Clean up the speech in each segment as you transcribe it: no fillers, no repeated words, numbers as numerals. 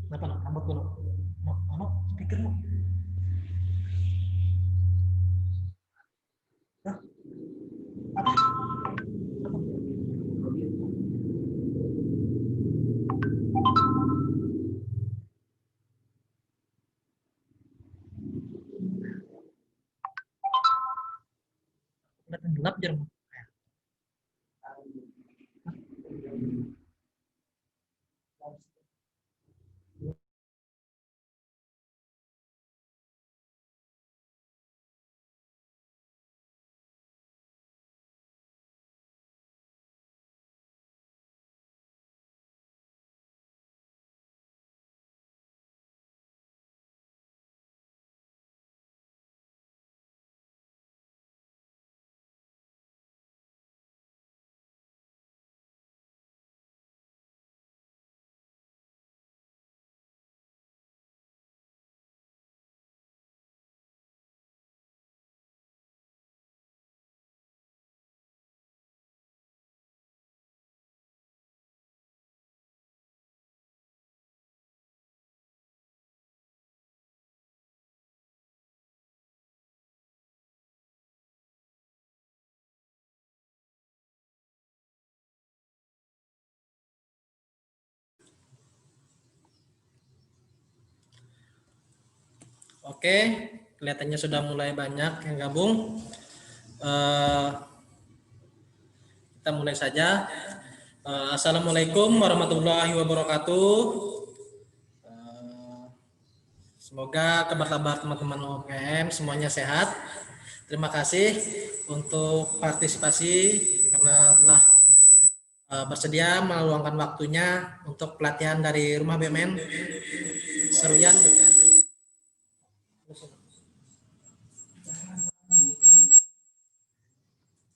Kenapa no? Rambut dulu. No, no, speaker no. Hah? Apa? Udah tenggelam jarum. Oke, kelihatannya sudah mulai banyak yang gabung. Eh, kita mulai saja. Assalamualaikum warahmatullahi wabarakatuh. Eh, Semoga kabar-kabar teman-teman UMKM semuanya sehat. Terima kasih untuk partisipasi karena telah bersedia meluangkan waktunya untuk pelatihan dari Rumah BUMN Seruyan.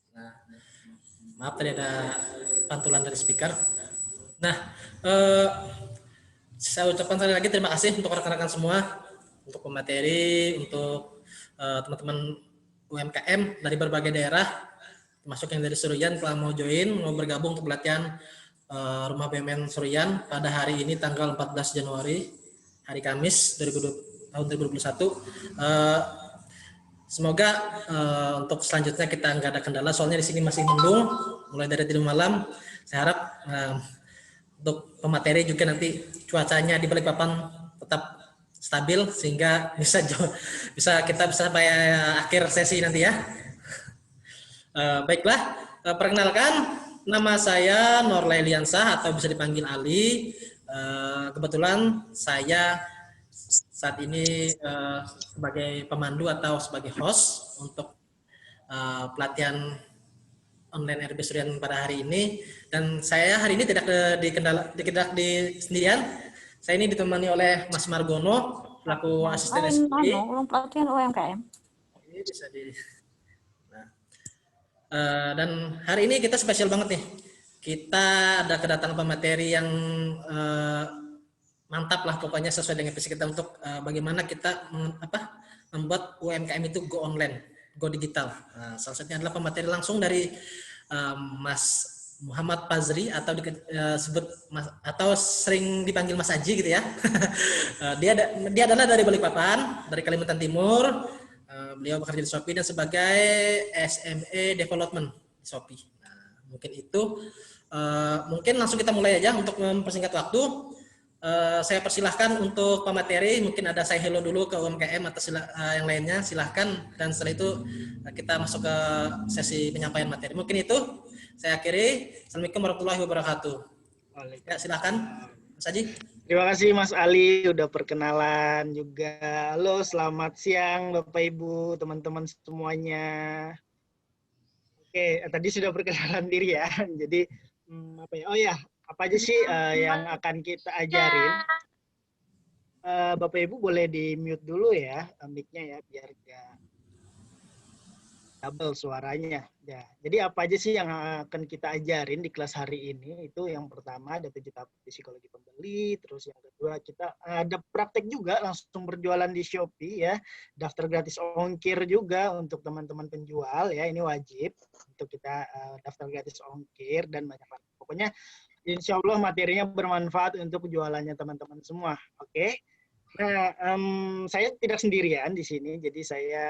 Nah, maaf tadi ada pantulan dari speaker. Nah, saya ucapkan sekali lagi terima kasih untuk rekan-rekan semua, untuk pemateri, untuk teman-teman UMKM dari berbagai daerah, termasuk yang dari Seruyan telah mau join, mau bergabung untuk pelatihan Rumah BUMN Seruyan pada hari ini tanggal 14 Januari, hari Kamis 2020, tahun 2021. Semoga untuk selanjutnya kita nggak ada kendala, soalnya di sini masih mendung, mulai dari tidur malam. Saya harap untuk pemateri juga nanti cuacanya di Balikpapan tetap stabil sehingga bisa kita bisa sampai akhir sesi nanti ya. Baiklah, perkenalkan nama saya Norlay Liansah atau bisa dipanggil Ali. Kebetulan saya saat ini sebagai pemandu atau sebagai host untuk pelatihan online RB Surian pada hari ini, dan saya hari ini tidak di sendirian. Saya ini ditemani oleh Mas Margono selaku asisten SPI. Pelatihan UMKM. Ini bisa di. Nah, dan hari ini kita spesial banget nih. Kita ada kedatangan pemateri yang mantap lah, pokoknya sesuai dengan visi kita untuk bagaimana kita membuat UMKM itu go online, go digital. Nah, salah satunya adalah pemateri langsung dari Mas Muhammad Pazri atau disebut Mas, atau sering dipanggil Mas Aji gitu ya. Dia adalah dari Balikpapan, dari Kalimantan Timur. Beliau bekerja di Shopee dan sebagai SME Development di Shopee. Nah, mungkin itu mungkin langsung kita mulai aja untuk mempersingkat waktu. Saya persilahkan untuk pemateri, mungkin ada saya hello dulu ke UMKM atau yang lainnya silahkan, dan setelah itu kita masuk ke sesi penyampaian materi. Mungkin itu saya akhiri. Assalamualaikum warahmatullahi wabarakatuh. Ya, silahkan Mas Haji. Terima kasih Mas Ali udah perkenalan juga. Halo, selamat siang Bapak Ibu, teman-teman semuanya. Oke, tadi sudah perkenalan diri ya. Jadi apa ya? Oh ya, apa aja sih yang akan kita ajarin? Bapak Ibu boleh di mute dulu ya mic-nya ya, biar gak double suaranya. Ya, jadi apa aja sih yang akan kita ajarin di kelas hari ini? Itu yang pertama ada 7 tahap psikologi pembeli, terus yang kedua kita ada praktek juga langsung berjualan di Shopee ya, daftar gratis ongkir juga untuk teman-teman penjual ya, ini wajib untuk kita daftar gratis ongkir dan banyak lagi. Pokoknya Insya Allah materinya bermanfaat untuk jualannya teman-teman semua. Oke. Nah, saya tidak sendirian di sini, jadi saya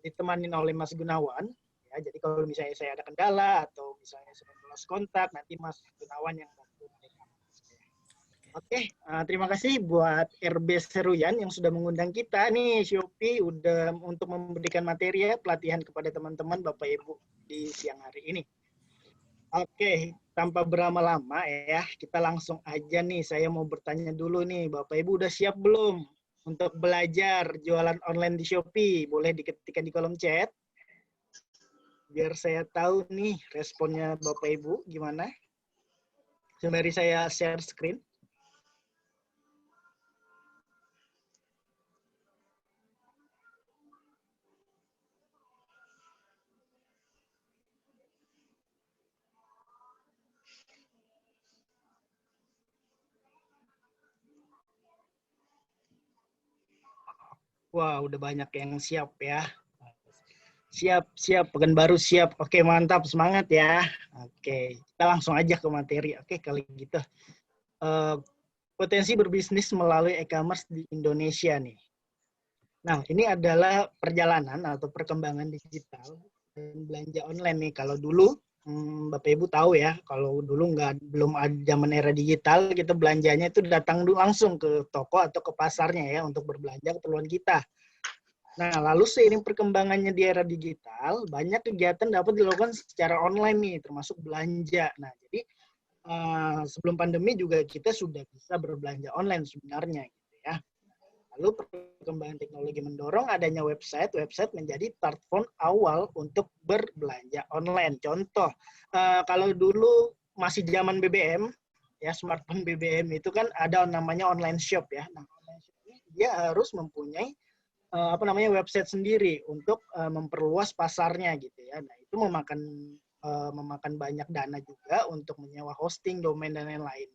ditemani oleh Mas Gunawan. Ya, jadi kalau misalnya saya ada kendala atau misalnya saya lost kontak, nanti Mas Gunawan yang bantu mereka. Oke, terima kasih buat RB Seruyan yang sudah mengundang kita nih, Shopee, udah untuk memberikan materi ya, pelatihan kepada teman-teman Bapak Ibu di siang hari ini. Oke, tanpa berlama-lama ya, kita langsung aja nih. Saya mau bertanya dulu nih, Bapak Ibu udah siap belum untuk belajar jualan online di Shopee? Boleh diketikkan di kolom chat, biar saya tahu nih responnya Bapak Ibu gimana. Sembari saya share screen. Wah, udah banyak yang siap ya. Siap, siap. Pekanbaru siap. Oke, mantap. Semangat ya. Oke, kita langsung aja ke materi. Oke, kali gitu. Potensi berbisnis melalui e-commerce di Indonesia nih. Nah, ini adalah perjalanan atau perkembangan digital dan belanja online nih. Kalau dulu, Bapak Ibu tahu ya, kalau dulu belum ada zaman era digital, kita belanjanya itu datang langsung ke toko atau ke pasarnya ya untuk berbelanja keperluan kita. Nah, lalu seiring perkembangannya di era digital, banyak kegiatan dapat dilakukan secara online nih, termasuk belanja. Nah, jadi sebelum pandemi juga kita sudah bisa berbelanja online sebenarnya, gitu ya. Lalu perkembangan teknologi mendorong adanya website menjadi platform awal untuk berbelanja online. Contoh, kalau dulu masih zaman BBM, ya smartphone BBM itu kan ada namanya online shop ya. Nah, online shop ini dia harus mempunyai website sendiri untuk memperluas pasarnya gitu ya. Nah, itu memakan banyak dana juga untuk menyewa hosting, domain dan lain-lainnya.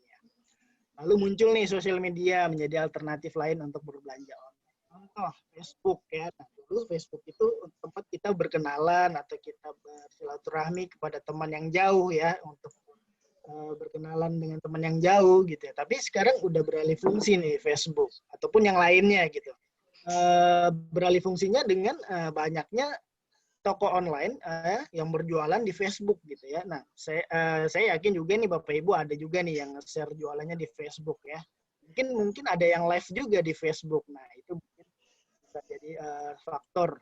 Lalu muncul nih sosial media menjadi alternatif lain untuk berbelanja online. Contoh Facebook ya. Nah, dulu Facebook itu tempat kita berkenalan atau kita bersilaturahmi kepada teman yang jauh ya, untuk berkenalan dengan teman yang jauh gitu ya. Tapi sekarang udah beralih fungsi nih Facebook ataupun yang lainnya gitu. Beralih fungsinya dengan banyaknya toko online yang berjualan di Facebook gitu ya. Nah, saya yakin juga nih Bapak Ibu ada juga nih yang share jualannya di Facebook ya. Mungkin ada yang live juga di Facebook. Nah, itu mungkin bisa jadi faktor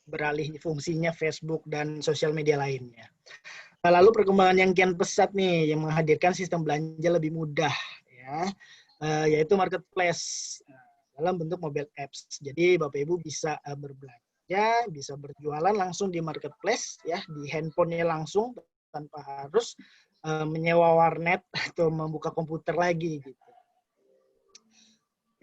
beralih fungsinya Facebook dan sosial media lainnya. Lalu perkembangan yang kian pesat nih yang menghadirkan sistem belanja lebih mudah ya, yaitu marketplace dalam bentuk mobile apps. Jadi Bapak Ibu bisa berbelanja, bisa berjualan langsung di marketplace ya, di handphonenya langsung tanpa harus menyewa warnet atau membuka komputer lagi gitu.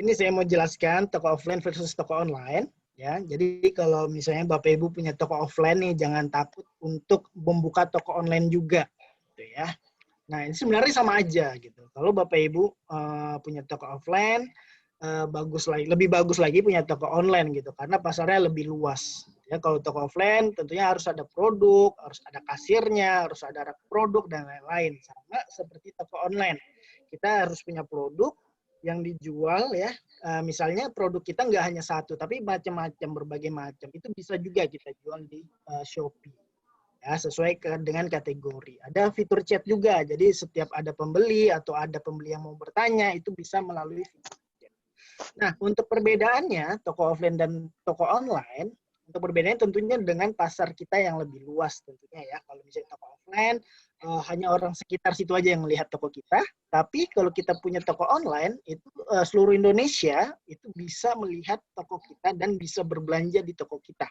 Ini saya mau jelaskan toko offline versus toko online ya. Jadi kalau misalnya Bapak Ibu punya toko offline nih, jangan takut untuk membuka toko online juga gitu ya. Nah, ini sebenarnya sama aja gitu. Kalau Bapak Ibu punya toko offline, lebih bagus lagi punya toko online gitu, karena pasarnya lebih luas. Ya, kalau toko offline tentunya harus ada produk, harus ada kasirnya, harus ada rak produk dan lain-lain. Sama seperti toko online, kita harus punya produk yang dijual ya. Misalnya produk kita nggak hanya satu, tapi macam-macam, berbagai macam. Itu bisa juga kita jual di Shopee. Ya, sesuai dengan kategori. Ada fitur chat juga, jadi setiap ada pembeli atau ada pembeli yang mau bertanya, itu bisa melalui fitur chat. Nah, untuk perbedaannya, toko offline dan toko online, untuk perbedaannya tentunya dengan pasar kita yang lebih luas tentunya ya. Kalau misalnya toko offline, hanya orang sekitar situ aja yang melihat toko kita, tapi kalau kita punya toko online, itu seluruh Indonesia itu bisa melihat toko kita dan bisa berbelanja di toko kita.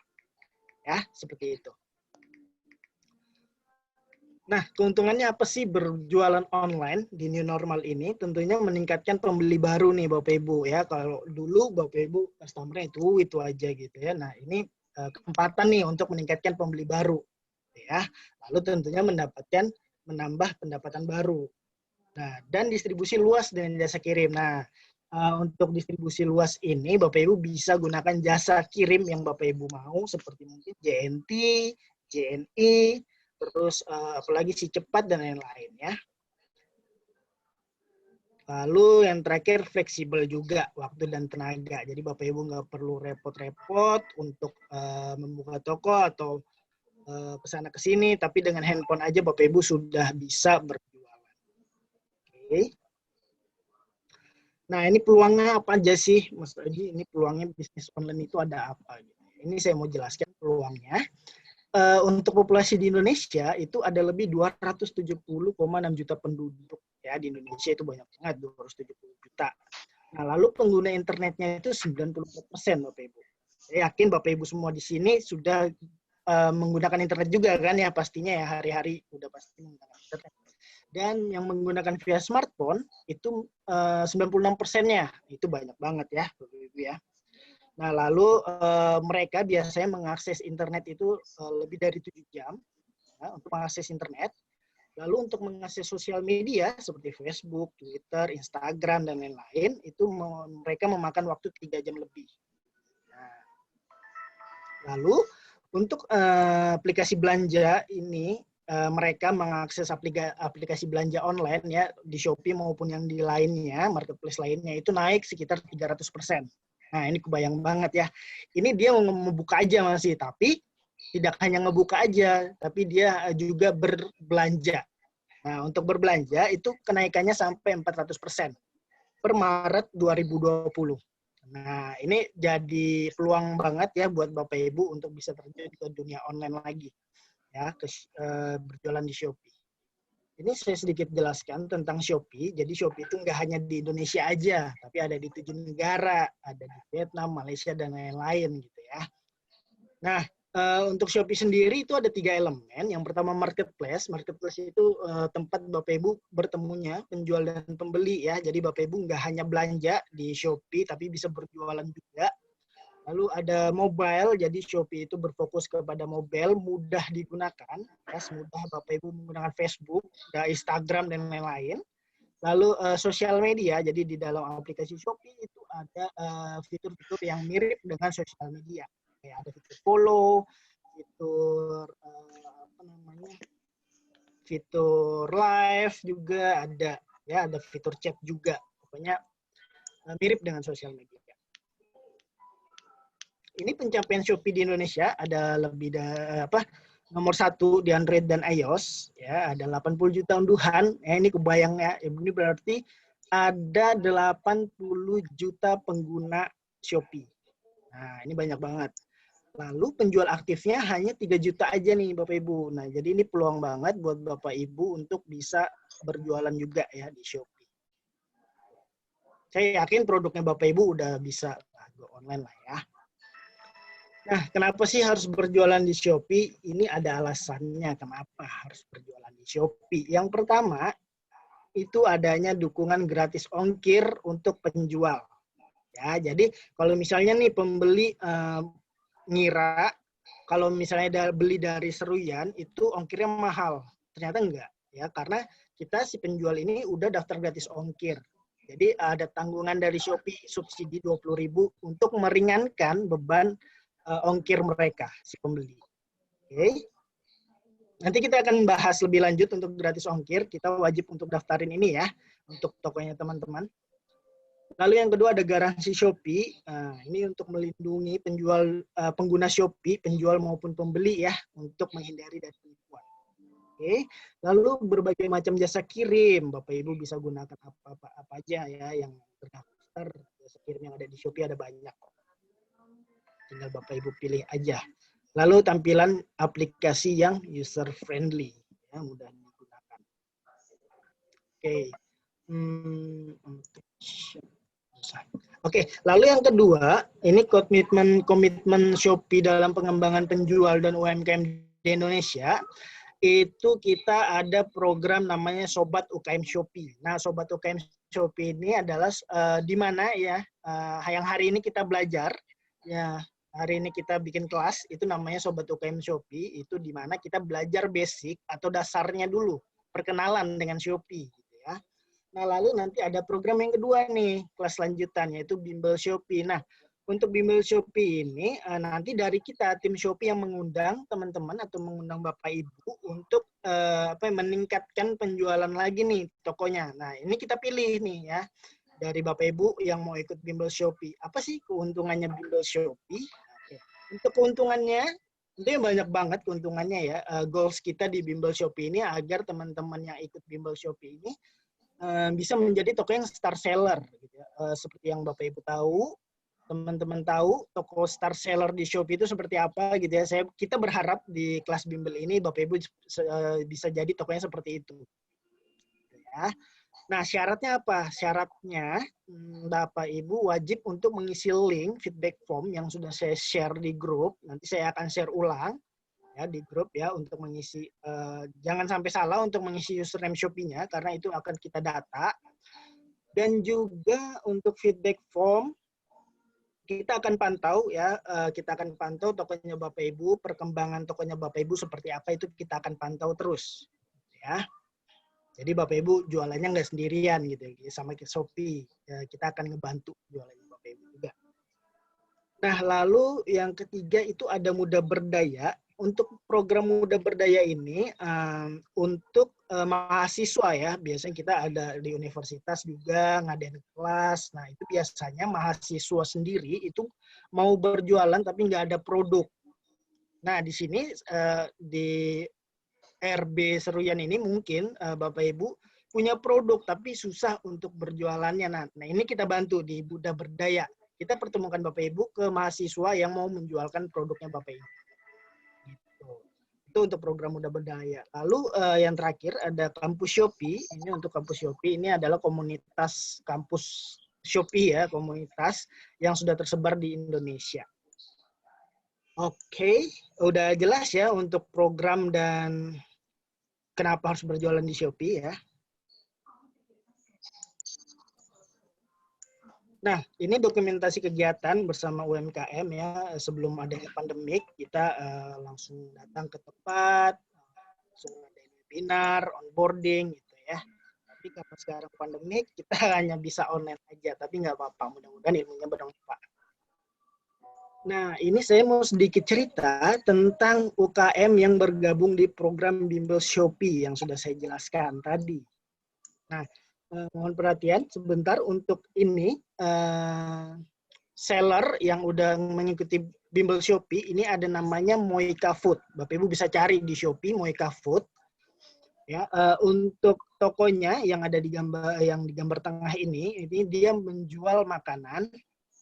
Ya, seperti itu. Nah, keuntungannya apa sih berjualan online di new normal ini? Tentunya meningkatkan pembeli baru nih Bapak Ibu ya. Kalau dulu Bapak Ibu customer itu aja gitu ya. Nah, ini kesempatan nih untuk meningkatkan pembeli baru ya. Lalu tentunya menambah pendapatan baru. Nah, dan distribusi luas dengan jasa kirim. Nah, untuk distribusi luas ini Bapak Ibu bisa gunakan jasa kirim yang Bapak Ibu mau, seperti mungkin JNT, JNI, terus apalagi si cepat dan lain-lain ya. Lalu yang terakhir fleksibel juga waktu dan tenaga. Jadi Bapak Ibu nggak perlu repot-repot untuk membuka toko atau kesana kesini, tapi dengan handphone aja Bapak Ibu sudah bisa berjualan. Oke. Nah, ini peluangnya apa aja sih, Mas Aji? Ini peluangnya bisnis online itu ada apa? Ini saya mau jelaskan peluangnya. Untuk populasi di Indonesia itu ada lebih 270,6 juta penduduk. Ya, di Indonesia itu banyak banget, 270 juta. Nah, lalu pengguna internetnya itu 90%, Bapak Ibu. Saya yakin Bapak Ibu semua di sini sudah menggunakan internet juga kan ya, pastinya ya, hari-hari udah pasti menggunakan internet. Dan yang menggunakan via smartphone itu 96%-nya. Itu banyak banget ya, Bapak Ibu ya. Nah, lalu mereka biasanya mengakses internet itu lebih dari 7 jam ya, untuk mengakses internet. Lalu untuk mengakses sosial media seperti Facebook, Twitter, Instagram, dan lain-lain, itu mereka memakan waktu 3 jam lebih. Nah, lalu untuk aplikasi belanja ini, mereka mengakses aplikasi belanja online ya di Shopee maupun yang di lainnya, marketplace lainnya, itu naik sekitar 300%. Nah, ini kebayang banget ya. Ini dia membuka aja masih, tapi tidak hanya ngebuka aja, tapi dia juga berbelanja. Nah, untuk berbelanja itu kenaikannya sampai 400% per Maret 2020. Nah, ini jadi peluang banget ya buat Bapak Ibu untuk bisa terjun ke dunia online lagi. Ya, berjualan di Shopee. Ini saya sedikit jelaskan tentang Shopee. Jadi Shopee itu nggak hanya di Indonesia aja, tapi ada di 7 negara, ada di Vietnam, Malaysia, dan lain-lain gitu ya. Nah, untuk Shopee sendiri itu ada 3 elemen. Yang pertama marketplace. Marketplace itu tempat Bapak Ibu bertemunya penjual dan pembeli ya. Jadi Bapak Ibu nggak hanya belanja di Shopee, tapi bisa berjualan juga. Lalu ada mobile, jadi Shopee itu berfokus kepada mobile, mudah digunakan, ya, semudah Bapak Ibu menggunakan Facebook, Instagram, dan lain-lain. Lalu sosial media, jadi di dalam aplikasi Shopee itu ada fitur-fitur yang mirip dengan sosial media. Kayak ada fitur follow, fitur fitur live juga ada, ya ada fitur chat juga. Pokoknya mirip dengan sosial media. Ini pencapaian Shopee di Indonesia ada lebih dari nomor 1 di Android dan iOS ya, ada 80 juta unduhan. Ini kebayang ya, ini berarti ada 80 juta pengguna Shopee. Nah, ini banyak banget. Lalu penjual aktifnya hanya 3 juta aja nih Bapak Ibu. Nah, jadi ini peluang banget buat Bapak Ibu untuk bisa berjualan juga ya di Shopee. Saya yakin produknya Bapak Ibu udah bisa go online lah ya. Nah, kenapa sih harus berjualan di Shopee? Ini ada alasannya kenapa harus berjualan di Shopee. Yang pertama, itu adanya dukungan gratis ongkir untuk penjual. Ya, jadi kalau misalnya nih pembeli ngira kalau misalnya beli dari Seruyan itu ongkirnya mahal. Ternyata enggak, ya, karena kita si penjual ini udah daftar gratis ongkir. Jadi ada tanggungan dari Shopee subsidi 20.000 untuk meringankan beban ongkir mereka, si pembeli. Oke. Nanti kita akan bahas lebih lanjut untuk gratis ongkir. Kita wajib untuk daftarin ini ya, untuk tokonya teman-teman. Lalu yang kedua ada garansi Shopee. Nah, ini untuk melindungi pengguna Shopee, penjual maupun pembeli ya, untuk menghindari dari penipuan. Oke. Lalu berbagai macam jasa kirim. Bapak Ibu bisa gunakan apa aja ya yang terdaftar. Jasa kirim yang ada di Shopee ada banyak. Tinggal Bapak Ibu pilih aja. Lalu tampilan aplikasi yang user friendly, ya, mudah digunakan. Oke. Oke, lalu yang kedua, ini komitmen Shopee dalam pengembangan penjual dan UMKM di Indonesia. Itu kita ada program namanya Sobat UKM Shopee. Nah, Sobat UKM Shopee ini adalah di mana ya yang hari ini kita belajar ya. Hari ini kita bikin kelas, itu namanya Sobat UKM Shopee, itu di mana kita belajar basic atau dasarnya dulu, perkenalan dengan Shopee. Gitu ya. Nah, lalu nanti ada program yang kedua nih, kelas lanjutan, yaitu Bimbel Shopee. Nah, untuk bimbel Shopee ini nanti dari kita tim Shopee yang mengundang teman-teman atau mengundang Bapak Ibu untuk meningkatkan penjualan lagi nih tokonya. Nah, ini kita pilih nih ya dari Bapak Ibu yang mau ikut bimbel Shopee. Apa sih keuntungannya bimbel Shopee? Oke. Untuk keuntungannya itu banyak banget keuntungannya ya. Goals kita di bimbel Shopee ini agar teman-teman yang ikut bimbel Shopee ini bisa menjadi toko yang star seller gitu ya. Seperti yang Bapak Ibu tahu, teman-teman tahu toko star seller di Shopee itu seperti apa gitu ya. Kita berharap di kelas bimbel ini Bapak Ibu bisa jadi tokonya seperti itu. Ya. Nah, syaratnya apa? Syaratnya Bapak Ibu wajib untuk mengisi link feedback form yang sudah saya share di grup. Nanti saya akan share ulang ya di grup ya untuk mengisi. Jangan sampai salah untuk mengisi username Shopee-nya karena itu akan kita data. Dan juga untuk feedback form kita akan pantau ya, kita akan pantau tokonya Bapak Ibu, perkembangan tokonya Bapak Ibu seperti apa itu kita akan pantau terus, ya. Jadi Bapak Ibu jualannya nggak sendirian gitu, sama ke Shopee, ya, kita akan ngebantu jualannya Bapak Ibu juga. Nah, lalu yang ketiga itu ada Muda Berdaya. Untuk program Muda Berdaya ini untuk mahasiswa ya, biasanya kita ada di universitas juga ngadain kelas. Nah, itu biasanya mahasiswa sendiri itu mau berjualan tapi nggak ada produk. Nah, di sini di RB Seruyan ini mungkin Bapak Ibu punya produk tapi susah untuk berjualannya. Nah, ini kita bantu di Muda Berdaya. Kita pertemukan Bapak Ibu ke mahasiswa yang mau menjualkan produknya Bapak Ibu. Itu untuk program Muda Berdaya. Lalu yang terakhir ada Kampus Shopee. Ini untuk Kampus Shopee ini adalah komunitas kampus Shopee ya, komunitas yang sudah tersebar di Indonesia. Oke, udah jelas ya untuk program dan kenapa harus berjualan di Shopee ya. Nah, ini dokumentasi kegiatan bersama UMKM ya. Sebelum adanya pandemik, kita langsung datang ke tempat, langsung ada webinar, onboarding gitu ya. Tapi karena sekarang pandemik, kita hanya bisa online aja. Tapi nggak apa-apa, mudah-mudahan ilmunya bermanfaat. Nah, ini saya mau sedikit cerita tentang UKM yang bergabung di program Bimbel Shopee yang sudah saya jelaskan tadi. Nah, mohon perhatian sebentar untuk ini seller yang udah mengikuti Bimbel Shopee ini ada namanya Moika Food. Bapak Ibu bisa cari di Shopee Moika Food. Ya, untuk tokonya yang ada di gambar tengah ini dia menjual makanan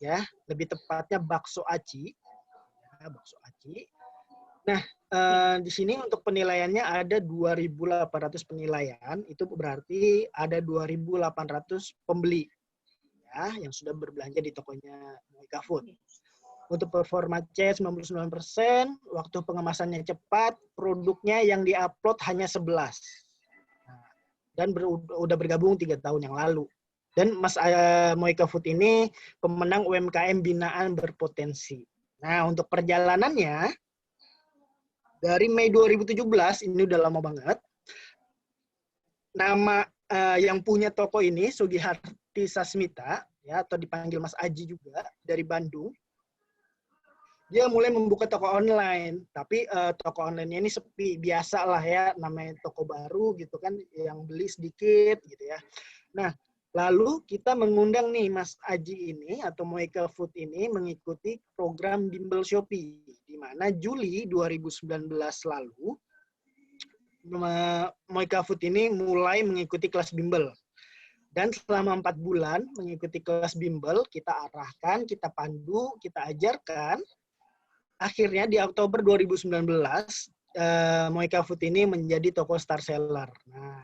ya, lebih tepatnya bakso aci. Ya, bakso aci. Nah, di sini untuk penilaiannya ada 2.800 penilaian, itu berarti ada 2.800 pembeli ya yang sudah berbelanja di tokonya Moika Food. Untuk performa C 99%, waktu pengemasannya cepat, produknya yang diupload hanya 11. Nah, dan udah bergabung 3 tahun yang lalu. Dan Mas Moika Food ini pemenang UMKM binaan berpotensi. Nah, untuk perjalanannya dari Mei 2017, ini udah lama banget. Nama yang punya toko ini Sugiharti Sasmita, ya, atau dipanggil Mas Aji juga, dari Bandung. Dia mulai membuka toko online, tapi toko online-nya ini sepi, biasa lah ya, namanya toko baru gitu kan, yang beli sedikit gitu ya. Nah, lalu kita mengundang nih Mas Aji ini atau Moika Food ini mengikuti program Bimbel Shopee, di mana Juli 2019 lalu Moika Food ini mulai mengikuti kelas Bimbel. Dan selama 4 bulan mengikuti kelas Bimbel, kita arahkan, kita pandu, kita ajarkan. Akhirnya di Oktober 2019, Moika Food ini menjadi toko star seller. Nah,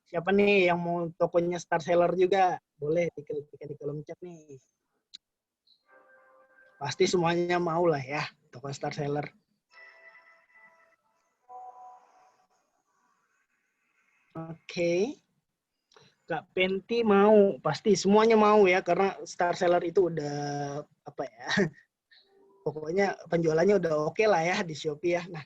siapa nih yang mau tokonya star seller juga? Boleh diklik di kolom chat nih. Pasti semuanya mau lah ya, toko star seller. Oke. Kak Penti mau, pasti semuanya mau ya, karena star seller itu udah apa ya, pokoknya penjualannya udah oke lah ya di Shopee ya. Nah,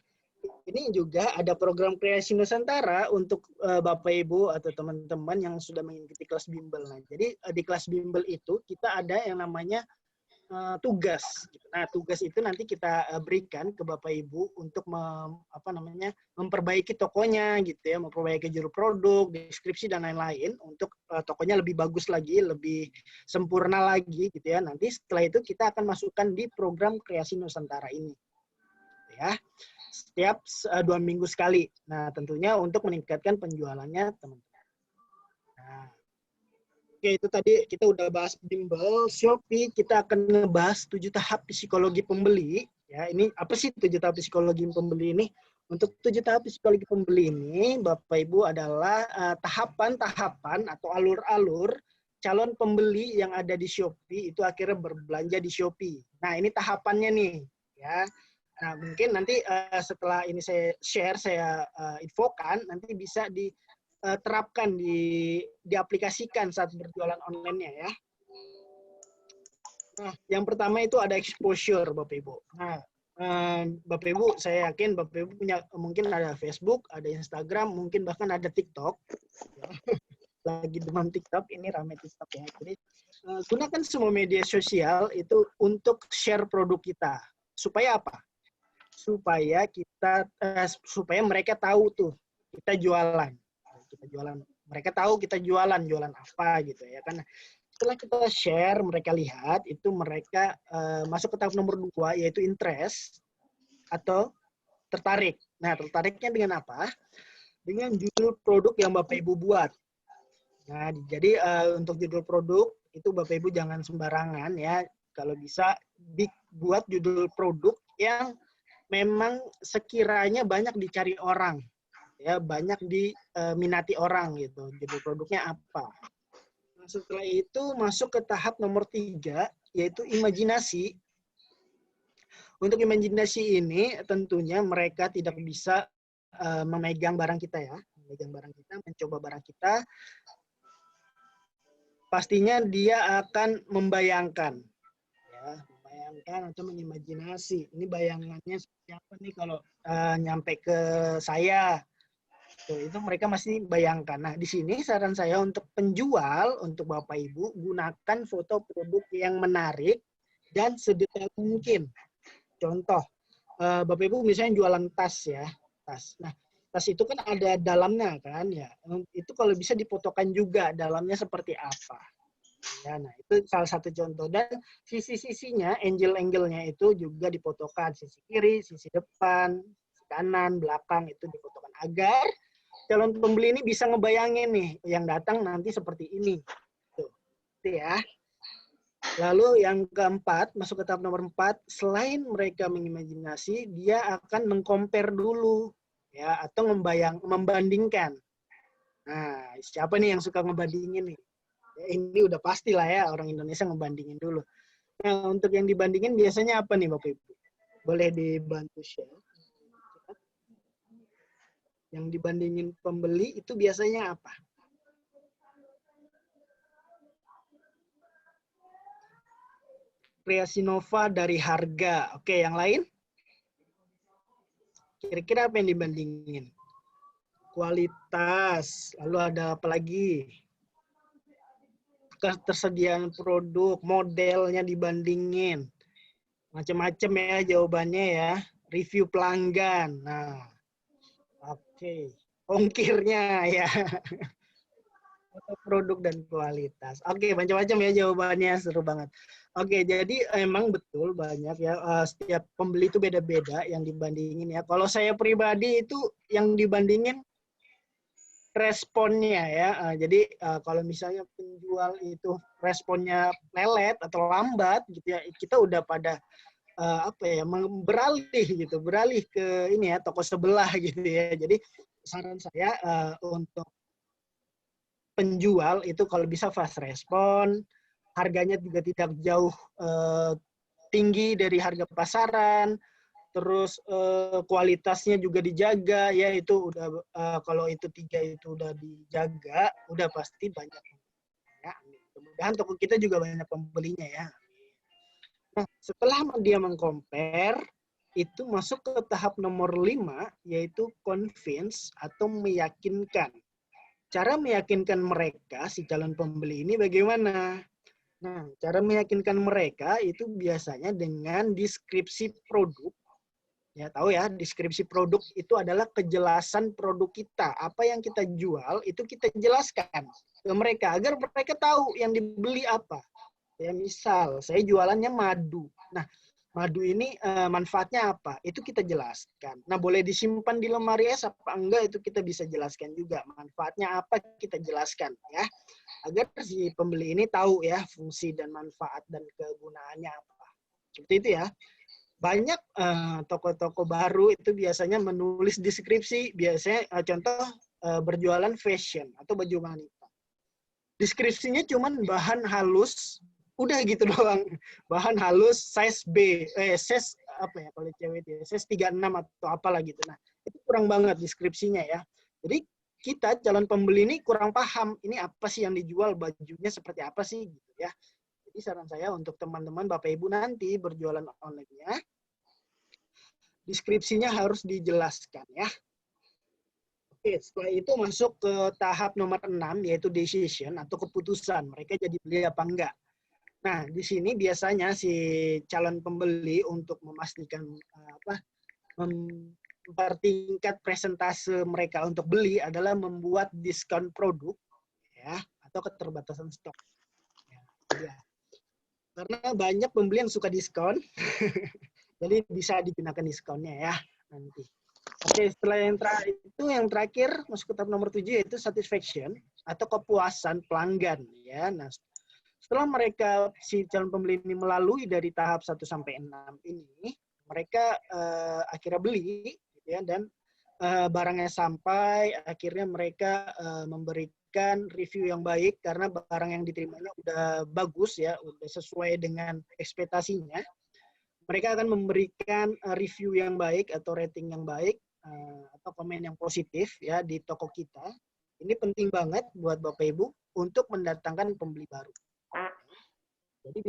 ini juga ada program Kreasi Nusantara untuk Bapak Ibu atau teman-teman yang sudah mengikuti kelas Bimbel. Nah, jadi di kelas Bimbel itu kita ada yang namanya tugas. Nah, tugas itu nanti kita berikan ke Bapak Ibu untuk memperbaiki tokonya gitu ya, memperbaiki judul produk, deskripsi dan lain-lain untuk tokonya lebih bagus lagi, lebih sempurna lagi gitu ya. Nanti setelah itu kita akan masukkan di program Kreasi Nusantara ini. Gitu ya. Setiap 2 minggu sekali. Nah, tentunya untuk meningkatkan penjualannya teman-teman. Nah, oke, itu tadi kita udah bahas bimbel, Shopee, kita akan ngebahas 7 tahap psikologi pembeli. Ya, ini apa sih 7 tahap psikologi pembeli ini? Untuk 7 tahap psikologi pembeli ini, Bapak Ibu adalah tahapan-tahapan atau alur-alur calon pembeli yang ada di Shopee itu akhirnya berbelanja di Shopee. Nah, ini tahapannya nih, ya. Nah, mungkin nanti setelah ini saya share, saya infokan, nanti bisa diterapkan, diaplikasikan saat berjualan online-nya ya. Nah, yang pertama itu ada exposure, Bapak Ibu. Nah, Bapak Ibu, saya yakin Bapak Ibu punya, mungkin ada Facebook, ada Instagram, mungkin bahkan ada TikTok. Ya. Lagi demam TikTok, ini ramai TikTok ya. Jadi, gunakan semua media sosial itu untuk share produk kita. Supaya apa? Supaya mereka tahu tuh kita jualan. Mereka tahu kita jualan apa gitu ya kan. Setelah kita share, mereka lihat itu mereka masuk ke tahap nomor 2 yaitu interest atau tertarik. Nah, tertariknya dengan apa? Dengan judul produk yang Bapak Ibu buat. Nah, jadi untuk judul produk itu Bapak Ibu jangan sembarangan ya. Kalau bisa buat judul produk yang memang sekiranya banyak dicari orang, ya banyak diminati orang gitu. Judul produknya apa? Nah, setelah itu masuk ke tahap nomor 3 yaitu imajinasi. Untuk imajinasi ini tentunya mereka tidak bisa memegang barang kita ya, mencoba barang kita. Pastinya dia akan membayangkan. Ya, atau mengimajinasi. Ini bayangannya seperti apa nih kalau nyampe ke saya. Tuh, itu mereka masih bayangkan. Nah, di sini saran saya untuk penjual, untuk Bapak Ibu, gunakan foto produk yang menarik dan sedetail mungkin. Contoh, Bapak Ibu misalnya jualan tas ya, tas. Nah, tas itu kan ada dalamnya kan ya. Itu kalau bisa difotokan juga dalamnya seperti apa. Ya, nah itu salah satu contoh. Dan sisi-sisinya, angle-angle-nya itu juga difotokan. Sisi kiri, sisi depan, sisi kanan, belakang itu difotokan. Agar calon pembeli ini bisa ngebayangin nih, yang datang nanti seperti ini. Tuh, itu ya. Lalu yang keempat, masuk ke tahap nomor 4, selain mereka mengimajinasi, dia akan mengcompare dulu. Ya, atau membandingkan. Nah, siapa nih yang suka ngebandingin nih? Ya, ini udah pasti lah ya, orang Indonesia ngebandingin dulu. Nah, untuk yang dibandingin biasanya apa nih Bapak Ibu? Boleh dibantu share. Yang dibandingin pembeli itu biasanya apa? Kreasi Nova dari harga. Oke, yang lain? Kira-kira apa yang dibandingin? Kualitas. Lalu ada apa lagi? Ketersediaan produk, modelnya dibandingin. Macam-macam ya jawabannya ya. Review pelanggan. Nah, oke. Ongkirnya ya. Produk dan kualitas. Oke, macam-macam ya jawabannya. Seru banget. Oke, jadi emang betul banyak ya. Setiap pembeli itu beda-beda yang dibandingin ya. Kalau saya pribadi itu yang dibandingin responnya ya. Jadi kalau misalnya penjual itu responnya lelet atau lambat gitu ya, kita udah pada beralih ke ini ya, toko sebelah gitu ya. Jadi saran saya untuk penjual itu kalau bisa fast respon, harganya juga tidak jauh tinggi dari harga pasaran, terus kualitasnya juga dijaga ya, itu udah kalau itu 3 itu udah dijaga, udah pasti banyak ya. Mudah-mudahan toko kita juga banyak pembelinya ya. Nah, setelah dia mengcompare, itu masuk ke tahap nomor 5 yaitu convince atau meyakinkan. Cara meyakinkan mereka si calon pembeli ini bagaimana? Nah, cara meyakinkan mereka itu biasanya dengan deskripsi produk. Ya, tahu ya, deskripsi produk itu adalah kejelasan produk kita. Apa yang kita jual itu kita jelaskan ke mereka agar mereka tahu yang dibeli apa. Ya, misal saya jualannya madu. Nah, madu ini manfaatnya apa? Itu kita jelaskan. Nah, boleh disimpan di lemari es apa enggak itu kita bisa jelaskan juga. Manfaatnya apa kita jelaskan ya. Agar si pembeli ini tahu ya fungsi dan manfaat dan kegunaannya apa. Seperti itu ya. Banyak toko-toko baru itu biasanya menulis deskripsi, biasanya contoh berjualan fashion atau baju wanita. Deskripsinya cuman bahan halus, udah gitu doang. Bahan halus size B, size apa ya kalau cewek itu, size 36 atau apalah gitu. Nah, itu kurang banget deskripsinya ya. Jadi kita calon pembeli ini kurang paham ini apa sih yang dijual, bajunya seperti apa sih gitu ya. Jadi saran saya untuk teman-teman Bapak Ibu nanti berjualan online-nya, deskripsinya harus dijelaskan ya. Oke, setelah itu masuk ke tahap nomor 6 yaitu decision atau keputusan. Mereka jadi beli apa enggak. Nah, di sini biasanya si calon pembeli untuk memastikan mempertingkat presentase mereka untuk beli adalah membuat diskon produk ya atau keterbatasan stok. Ya. Karena banyak pembeli yang suka diskon. Jadi bisa digunakan diskonnya ya nanti. Oke, setelah yang terakhir masuk ke tahap nomor 7 yaitu satisfaction atau kepuasan pelanggan ya. Nah, setelah mereka si calon pembeli ini melalui dari tahap 1 sampai 6 ini, mereka akhirnya beli ya dan barangnya sampai, akhirnya mereka memberikan review yang baik karena barang yang diterimanya udah bagus ya, udah sesuai dengan ekspektasinya. Mereka akan memberikan review yang baik atau rating yang baik atau komen yang positif ya di toko kita. Ini penting banget buat Bapak Ibu untuk mendatangkan pembeli baru. Jadi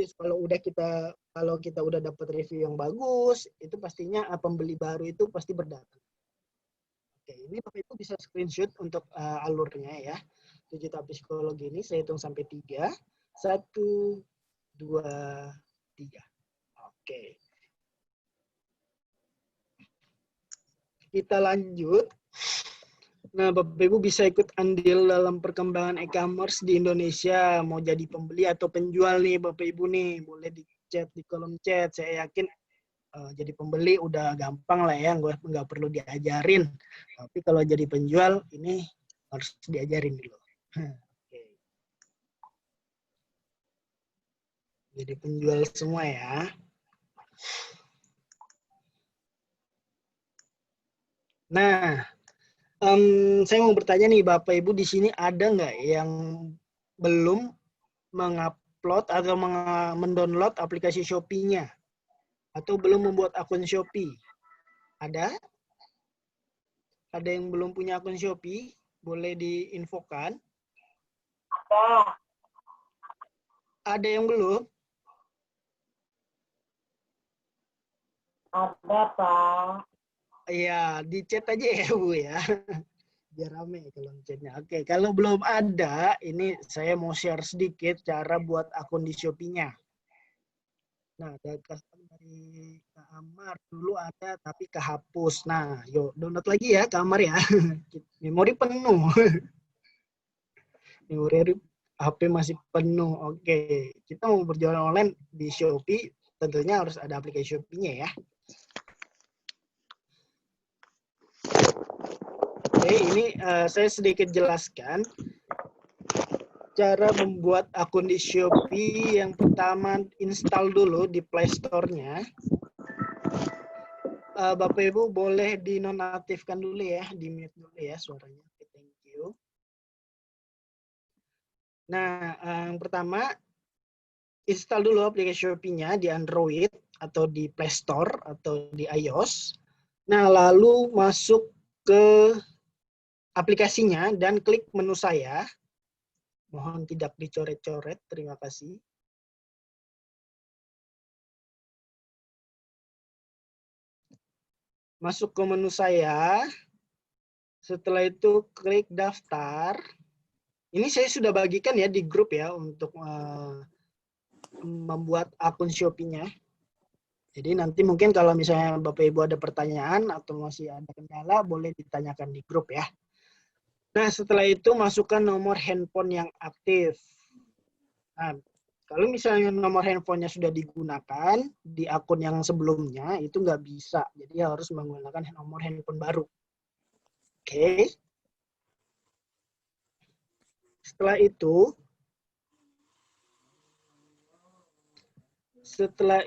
kalau kita udah dapat review yang bagus, itu pastinya pembeli baru itu pasti berdatang. Oke, ini Bapak Ibu bisa screenshot untuk alurnya ya. 7 tahap psikologi ini saya hitung sampai 3. 1, 2, 3. Oke. Kita lanjut. Nah, Bapak Ibu bisa ikut andil dalam perkembangan e-commerce di Indonesia. Mau jadi pembeli atau penjual nih Bapak Ibu nih. Boleh di chat di kolom chat. Saya yakin jadi pembeli udah gampang lah ya. Nggak perlu diajarin. Tapi kalau jadi penjual ini harus diajarin dulu. Oke. Jadi penjual semua ya. Nah, saya mau bertanya nih Bapak Ibu di sini ada nggak yang belum mengupload atau mendownload aplikasi Shopee-nya atau belum membuat akun Shopee? Ada? Ada yang belum punya akun Shopee? Boleh diinfokan? Ada. Ada yang belum? Ada, Pak. Iya, di chat aja ya Bu ya. Biar rame kalau chatnya. Oke, kalau belum ada, ini saya mau share sedikit cara buat akun di Shopee-nya. Nah, dari Kak Amar dulu ada tapi kehapus. Nah, yuk download lagi ya Kak Amar ya. Memori penuh. Memori HP masih penuh. Oke, kita mau berjualan online di Shopee, tentunya harus ada aplikasi Shopee-nya ya. Oke, ini saya sedikit jelaskan cara membuat akun di Shopee. Yang pertama, install dulu di Play Store-nya. Bapak Ibu boleh dinonaktifkan dulu ya, di-mute dulu ya suaranya. Thank you. Nah, yang pertama, install dulu aplikasi Shopee-nya di Android atau di Play Store atau di iOS. Nah, lalu masuk ke aplikasinya dan klik menu saya. Mohon tidak dicoret-coret, terima kasih. Masuk ke menu saya. Setelah itu klik daftar. Ini saya sudah bagikan ya di grup ya untuk membuat akun Shopee-nya. Jadi nanti mungkin kalau misalnya Bapak Ibu ada pertanyaan atau masih ada kendala, boleh ditanyakan di grup ya. Nah, setelah itu masukkan nomor handphone yang aktif. Nah, kalau misalnya nomor handphonenya sudah digunakan di akun yang sebelumnya, itu nggak bisa. Jadi harus menggunakan nomor handphone baru. Oke. Setelah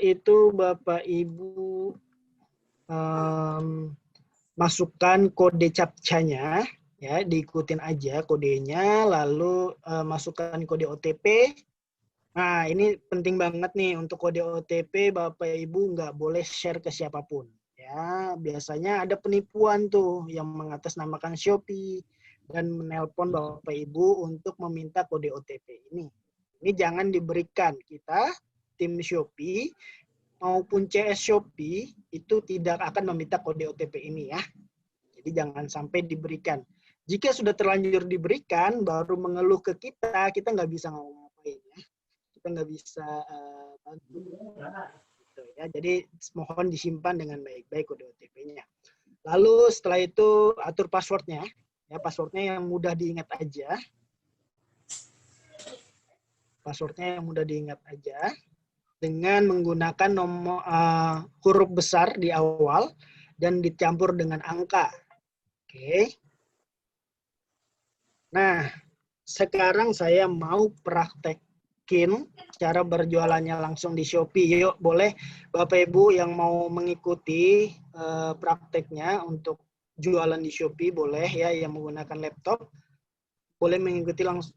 itu Bapak Ibu masukkan kode captcha-nya, ya, diikutin aja kodenya, lalu masukkan kode OTP. Nah, ini penting banget nih untuk kode OTP Bapak Ibu nggak boleh share ke siapapun. Ya, biasanya ada penipuan tuh yang mengatasnamakan Shopee dan menelpon Bapak Ibu untuk meminta kode OTP ini. Ini jangan diberikan. Kita tim Shopee maupun CS Shopee itu tidak akan meminta kode OTP ini ya. Jadi jangan sampai diberikan. Jika sudah terlanjur diberikan, baru mengeluh ke kita nggak bisa ngomong-ngapain ya. Kita nggak bisa bantu. Gitu ya. Jadi mohon disimpan dengan baik-baik kode OTP-nya. Lalu setelah itu atur passwordnya. Ya, passwordnya yang mudah diingat aja. Passwordnya yang mudah diingat aja. Dengan menggunakan nomor huruf besar di awal dan dicampur dengan angka. Oke. Nah, sekarang saya mau praktekin cara berjualannya langsung di Shopee. Yuk, boleh Bapak Ibu yang mau mengikuti prakteknya untuk jualan di Shopee, boleh ya, yang menggunakan laptop, boleh mengikuti langsung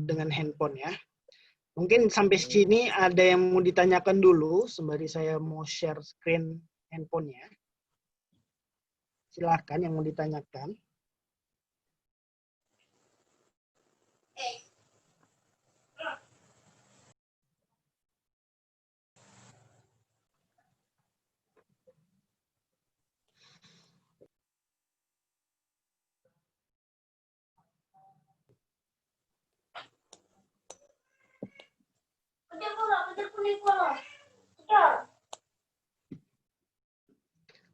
dengan handphone ya. Mungkin sampai sini ada yang mau ditanyakan dulu, sembari saya mau share screen handphonenya. Silahkan yang mau ditanyakan.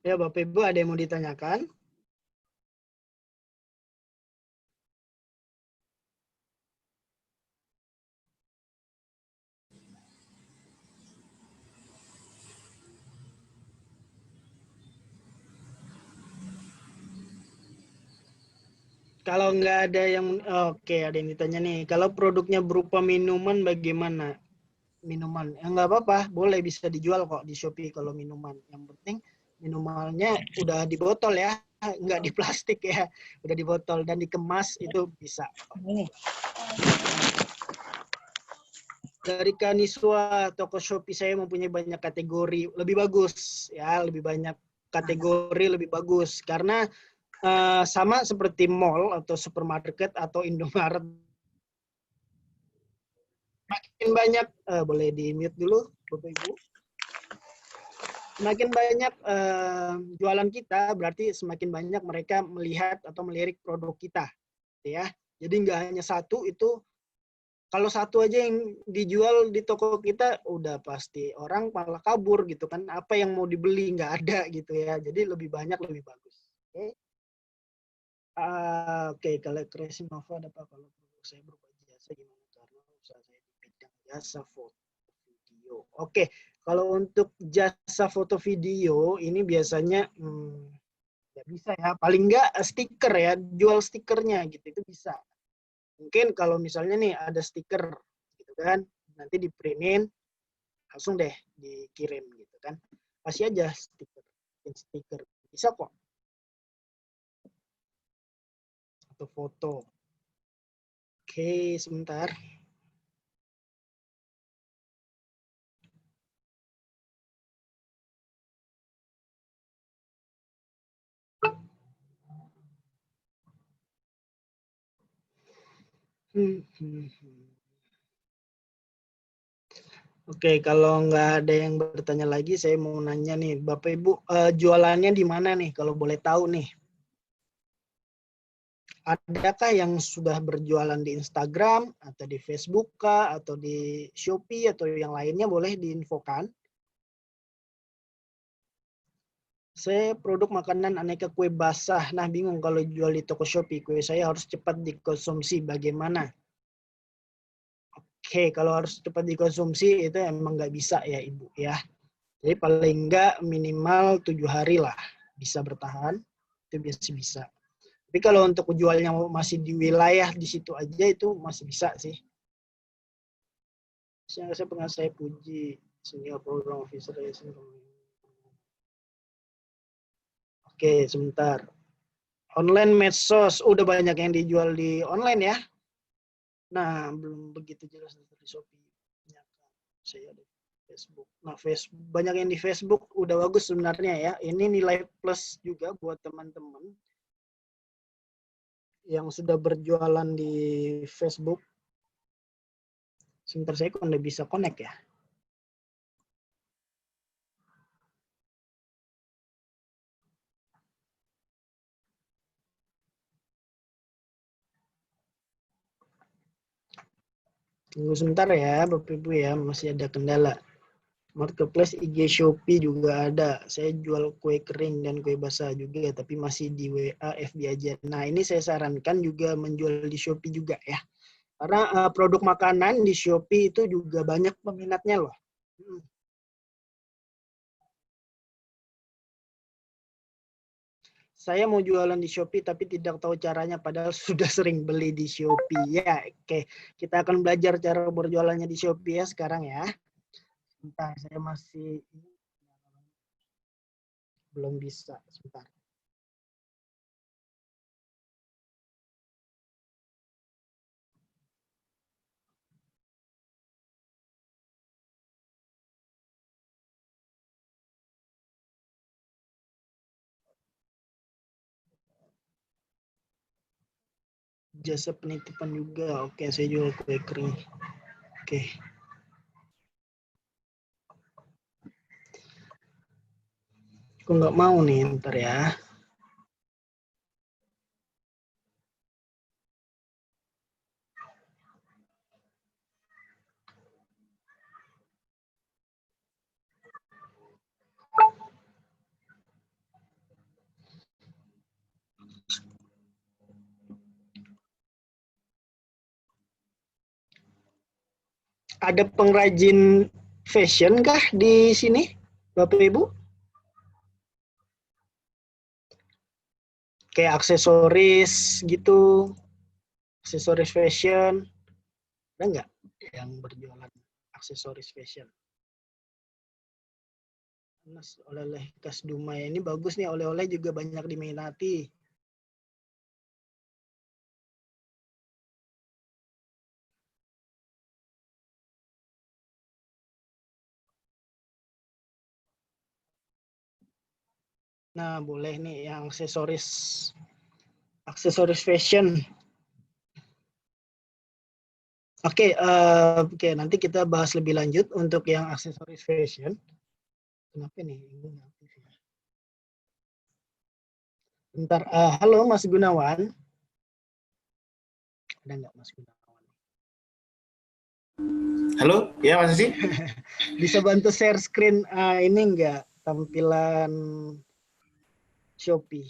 Ya, Bapak Ibu ada yang mau ditanyakan? Kalau nggak ada yang, oke, ada yang ditanya nih. Kalau produknya berupa minuman bagaimana? Minuman, ya nggak apa-apa, boleh bisa dijual kok di Shopee kalau minuman. Yang penting minumannya udah di botol ya, nggak di plastik ya, udah di botol dan dikemas itu bisa. Dari Kaniswa, toko Shopee saya mempunyai banyak kategori, lebih bagus ya, lebih banyak kategori lebih bagus karena sama seperti mall atau supermarket atau Indomaret. Makin banyak, boleh di-mute dulu, Bapak Ibu. Semakin banyak jualan kita, berarti semakin banyak mereka melihat atau melirik produk kita. Ya. Jadi nggak hanya satu, itu kalau satu aja yang dijual di toko kita, udah pasti orang malah kabur gitu kan. Apa yang mau dibeli nggak ada gitu ya. Jadi lebih banyak, lebih bagus. Oke. Oke, kalau Kreasi Nova ada apa kalau saya berubah jasa gimana karena usaha saya di bidang jasa foto video. Oke, kalau untuk jasa foto video ini biasanya nggak bisa ya. Paling nggak stiker ya, jual stikernya gitu itu bisa. Mungkin kalau misalnya nih ada stiker gitu kan, nanti di printin langsung deh dikirim gitu kan. Kasih aja stiker bisa kok. Atau foto. Oke, sebentar. Oke, kalau nggak ada yang bertanya lagi, saya mau nanya nih, Bapak Ibu, jualannya di mana nih, kalau boleh tahu nih? Adakah yang sudah berjualan di Instagram atau di Facebook kah, atau di Shopee atau yang lainnya, boleh diinfokan. Saya produk makanan aneka kue basah. Nah, bingung kalau jual di toko Shopee. Kue saya harus cepat dikonsumsi. Bagaimana? Oke, kalau harus cepat dikonsumsi itu emang nggak bisa ya Ibu ya. Jadi paling nggak minimal 7 hari lah bisa bertahan. Itu biasa bisa. Tapi kalau untuk jualnya masih di wilayah di situ aja itu masih bisa sih. Saya pernah saya puji senior program officer. Oke, sebentar. Online medsos udah banyak yang dijual di online ya. Nah, belum begitu jelas dari Shopee. Saya ada Facebook. Nah, Facebook banyak yang di Facebook udah bagus sebenarnya ya. Ini nilai plus juga buat teman-teman yang sudah berjualan di Facebook. Sebentar saya kok udah bisa connect ya. Tunggu sebentar ya, Bapak Ibu ya, masih ada kendala. Marketplace IG Shopee juga ada. Saya jual kue kering dan kue basah juga, tapi masih di WA, FB aja. Nah, ini saya sarankan juga menjual di Shopee juga ya. Karena produk makanan di Shopee itu juga banyak peminatnya loh. Saya mau jualan di Shopee tapi tidak tahu caranya padahal sudah sering beli di Shopee. Ya, oke. Kita akan belajar cara berjualannya di Shopee ya sekarang ya. Sebentar, saya masih belum bisa. Sebentar. Jasa penitipan juga. Oke, saya jual kue kering. Oke. Aku nggak mau nih, ntar ya. Ada pengrajin fashion kah di sini, Bapak Ibu? Kayak aksesoris gitu, aksesoris fashion. Ada nggak yang berjualan aksesoris fashion? Oleh-oleh khas Dumai ini bagus nih, oleh-oleh juga banyak diminati. Nah, boleh nih yang aksesoris fashion. Oke, nanti kita bahas lebih lanjut untuk yang aksesoris fashion. Kenapa nih? Bentar, halo Mas Gunawan. Ada nggak Mas Gunawan? Halo, ya Mas Adi. Bisa bantu share screen ini nggak tampilan Shopee?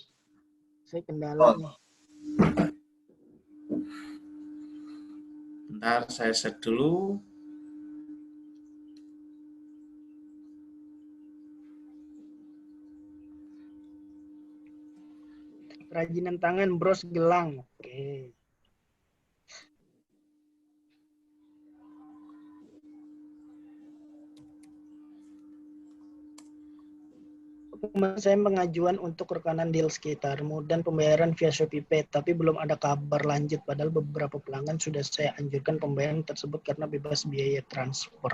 Saya kendala nih. Bentar, saya set dulu. Kerajinan tangan bros gelang. Oke. Saya pengajuan untuk rekanan deal sekitar dan pembayaran via ShopeePay, tapi belum ada kabar lanjut. Padahal beberapa pelanggan sudah saya anjurkan pembayaran tersebut karena bebas biaya transfer.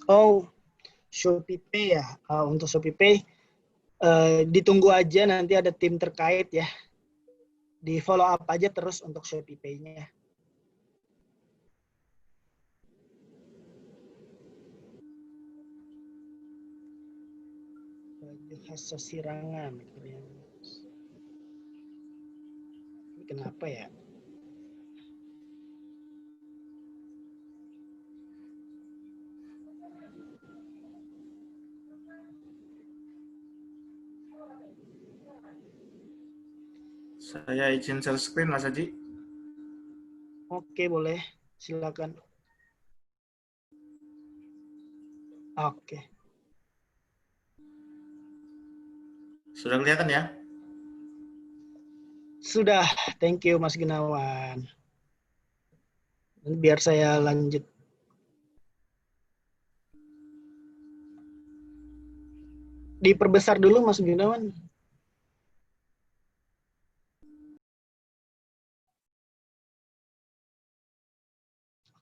Oh, ShopeePay ya. Untuk ShopeePay ditunggu aja, nanti ada tim terkait ya. Di follow up aja terus untuk ShopeePay-nya. Bahasa sirangan. Ini kenapa ya? Saya izin share screen, Mas Haji. Oke, boleh. Silakan. Oke. Sudah kelihatan ya? Sudah. Thank you, Mas Gunawan. Biar saya lanjut. Diperbesar dulu, Mas Gunawan.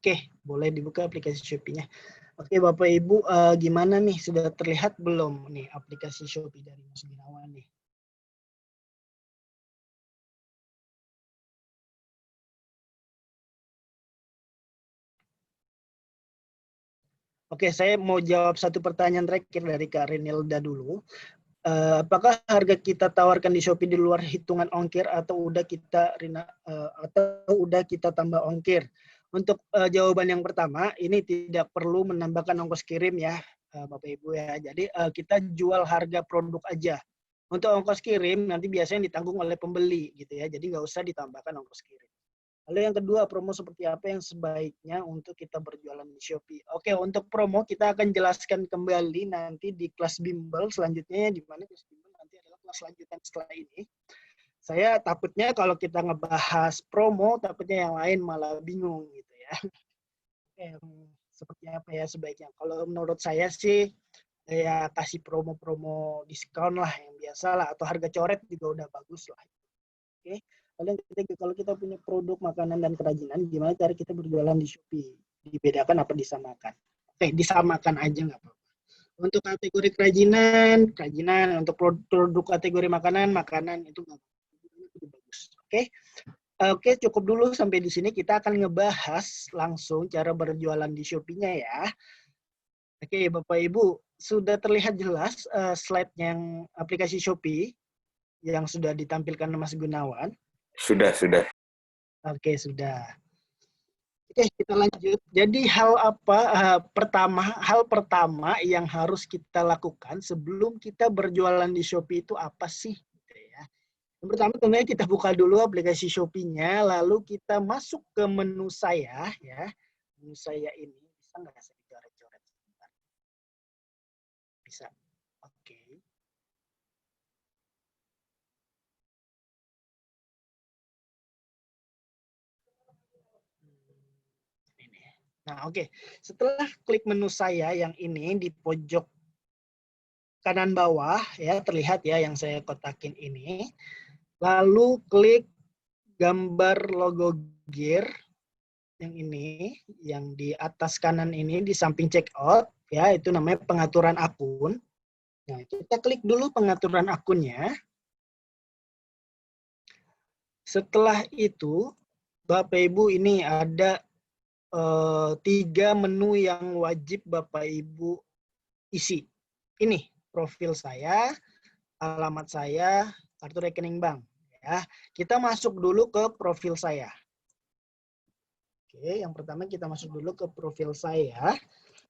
Oke, boleh dibuka aplikasi Shopee-nya. Oke, Bapak Ibu, gimana nih? Sudah terlihat belum nih aplikasi Shopee dari Mas Gunawan nih? Oke, saya mau jawab satu pertanyaan terakhir dari Kak Renilda dulu. Apakah harga kita tawarkan di Shopee di luar hitungan ongkir atau udah kita tambah ongkir? Untuk jawaban yang pertama, ini tidak perlu menambahkan ongkos kirim ya, Bapak Ibu ya. Jadi kita jual harga produk aja. Untuk ongkos kirim nanti biasanya ditanggung oleh pembeli gitu ya. Jadi nggak usah ditambahkan ongkos kirim. Lalu yang kedua, promo seperti apa yang sebaiknya untuk kita berjualan di Shopee? Oke, untuk promo kita akan jelaskan kembali nanti di kelas bimbel selanjutnya, di mana kelas bimbel nanti adalah kelas lanjutan setelah ini. Saya takutnya kalau kita ngebahas promo, takutnya yang lain malah bingung gitu ya. Seperti apa ya sebaiknya? Kalau menurut saya sih, ya kasih promo-promo diskon lah yang biasa lah, atau harga coret juga udah bagus lah. Oke. Lalu yang ketiga, kalau kita punya produk makanan dan kerajinan, gimana cara kita berjualan di Shopee? Dibedakan apa disamakan? Oke, disamakan aja nggak apa-apa. Untuk kategori kerajinan, kerajinan. Untuk produk kategori makanan, makanan itu nggak apa-apa. Itu bagus. Oke. Oke, cukup dulu sampai di sini. Kita akan ngebahas langsung cara berjualan di Shopee-nya ya. Oke, Bapak Ibu, sudah terlihat jelas slide yang aplikasi Shopee yang sudah ditampilkan Mas Gunawan. Sudah. Oke, sudah. Oke, kita lanjut. Jadi hal pertama yang harus kita lakukan sebelum kita berjualan di Shopee itu apa sih? Gitu ya. Yang pertama tentunya kita buka dulu aplikasi Shopee-nya, lalu kita masuk ke menu saya ya. Menu saya ini bisa nggak saya coret-coret sebentar? Bisa. Oke. Nah, oke. Setelah klik menu saya yang ini di pojok kanan bawah ya, terlihat ya yang saya kotakin ini. Lalu klik gambar logo gear yang ini, yang di atas kanan ini di samping checkout ya, itu namanya pengaturan akun. Nah, kita klik dulu pengaturan akunnya. Setelah itu, Bapak Ibu ini ada 3 menu yang wajib Bapak Ibu isi. Ini profil saya, alamat saya, kartu rekening bank. Ya, kita masuk dulu ke profil saya. Oke, yang pertama kita masuk dulu ke profil saya.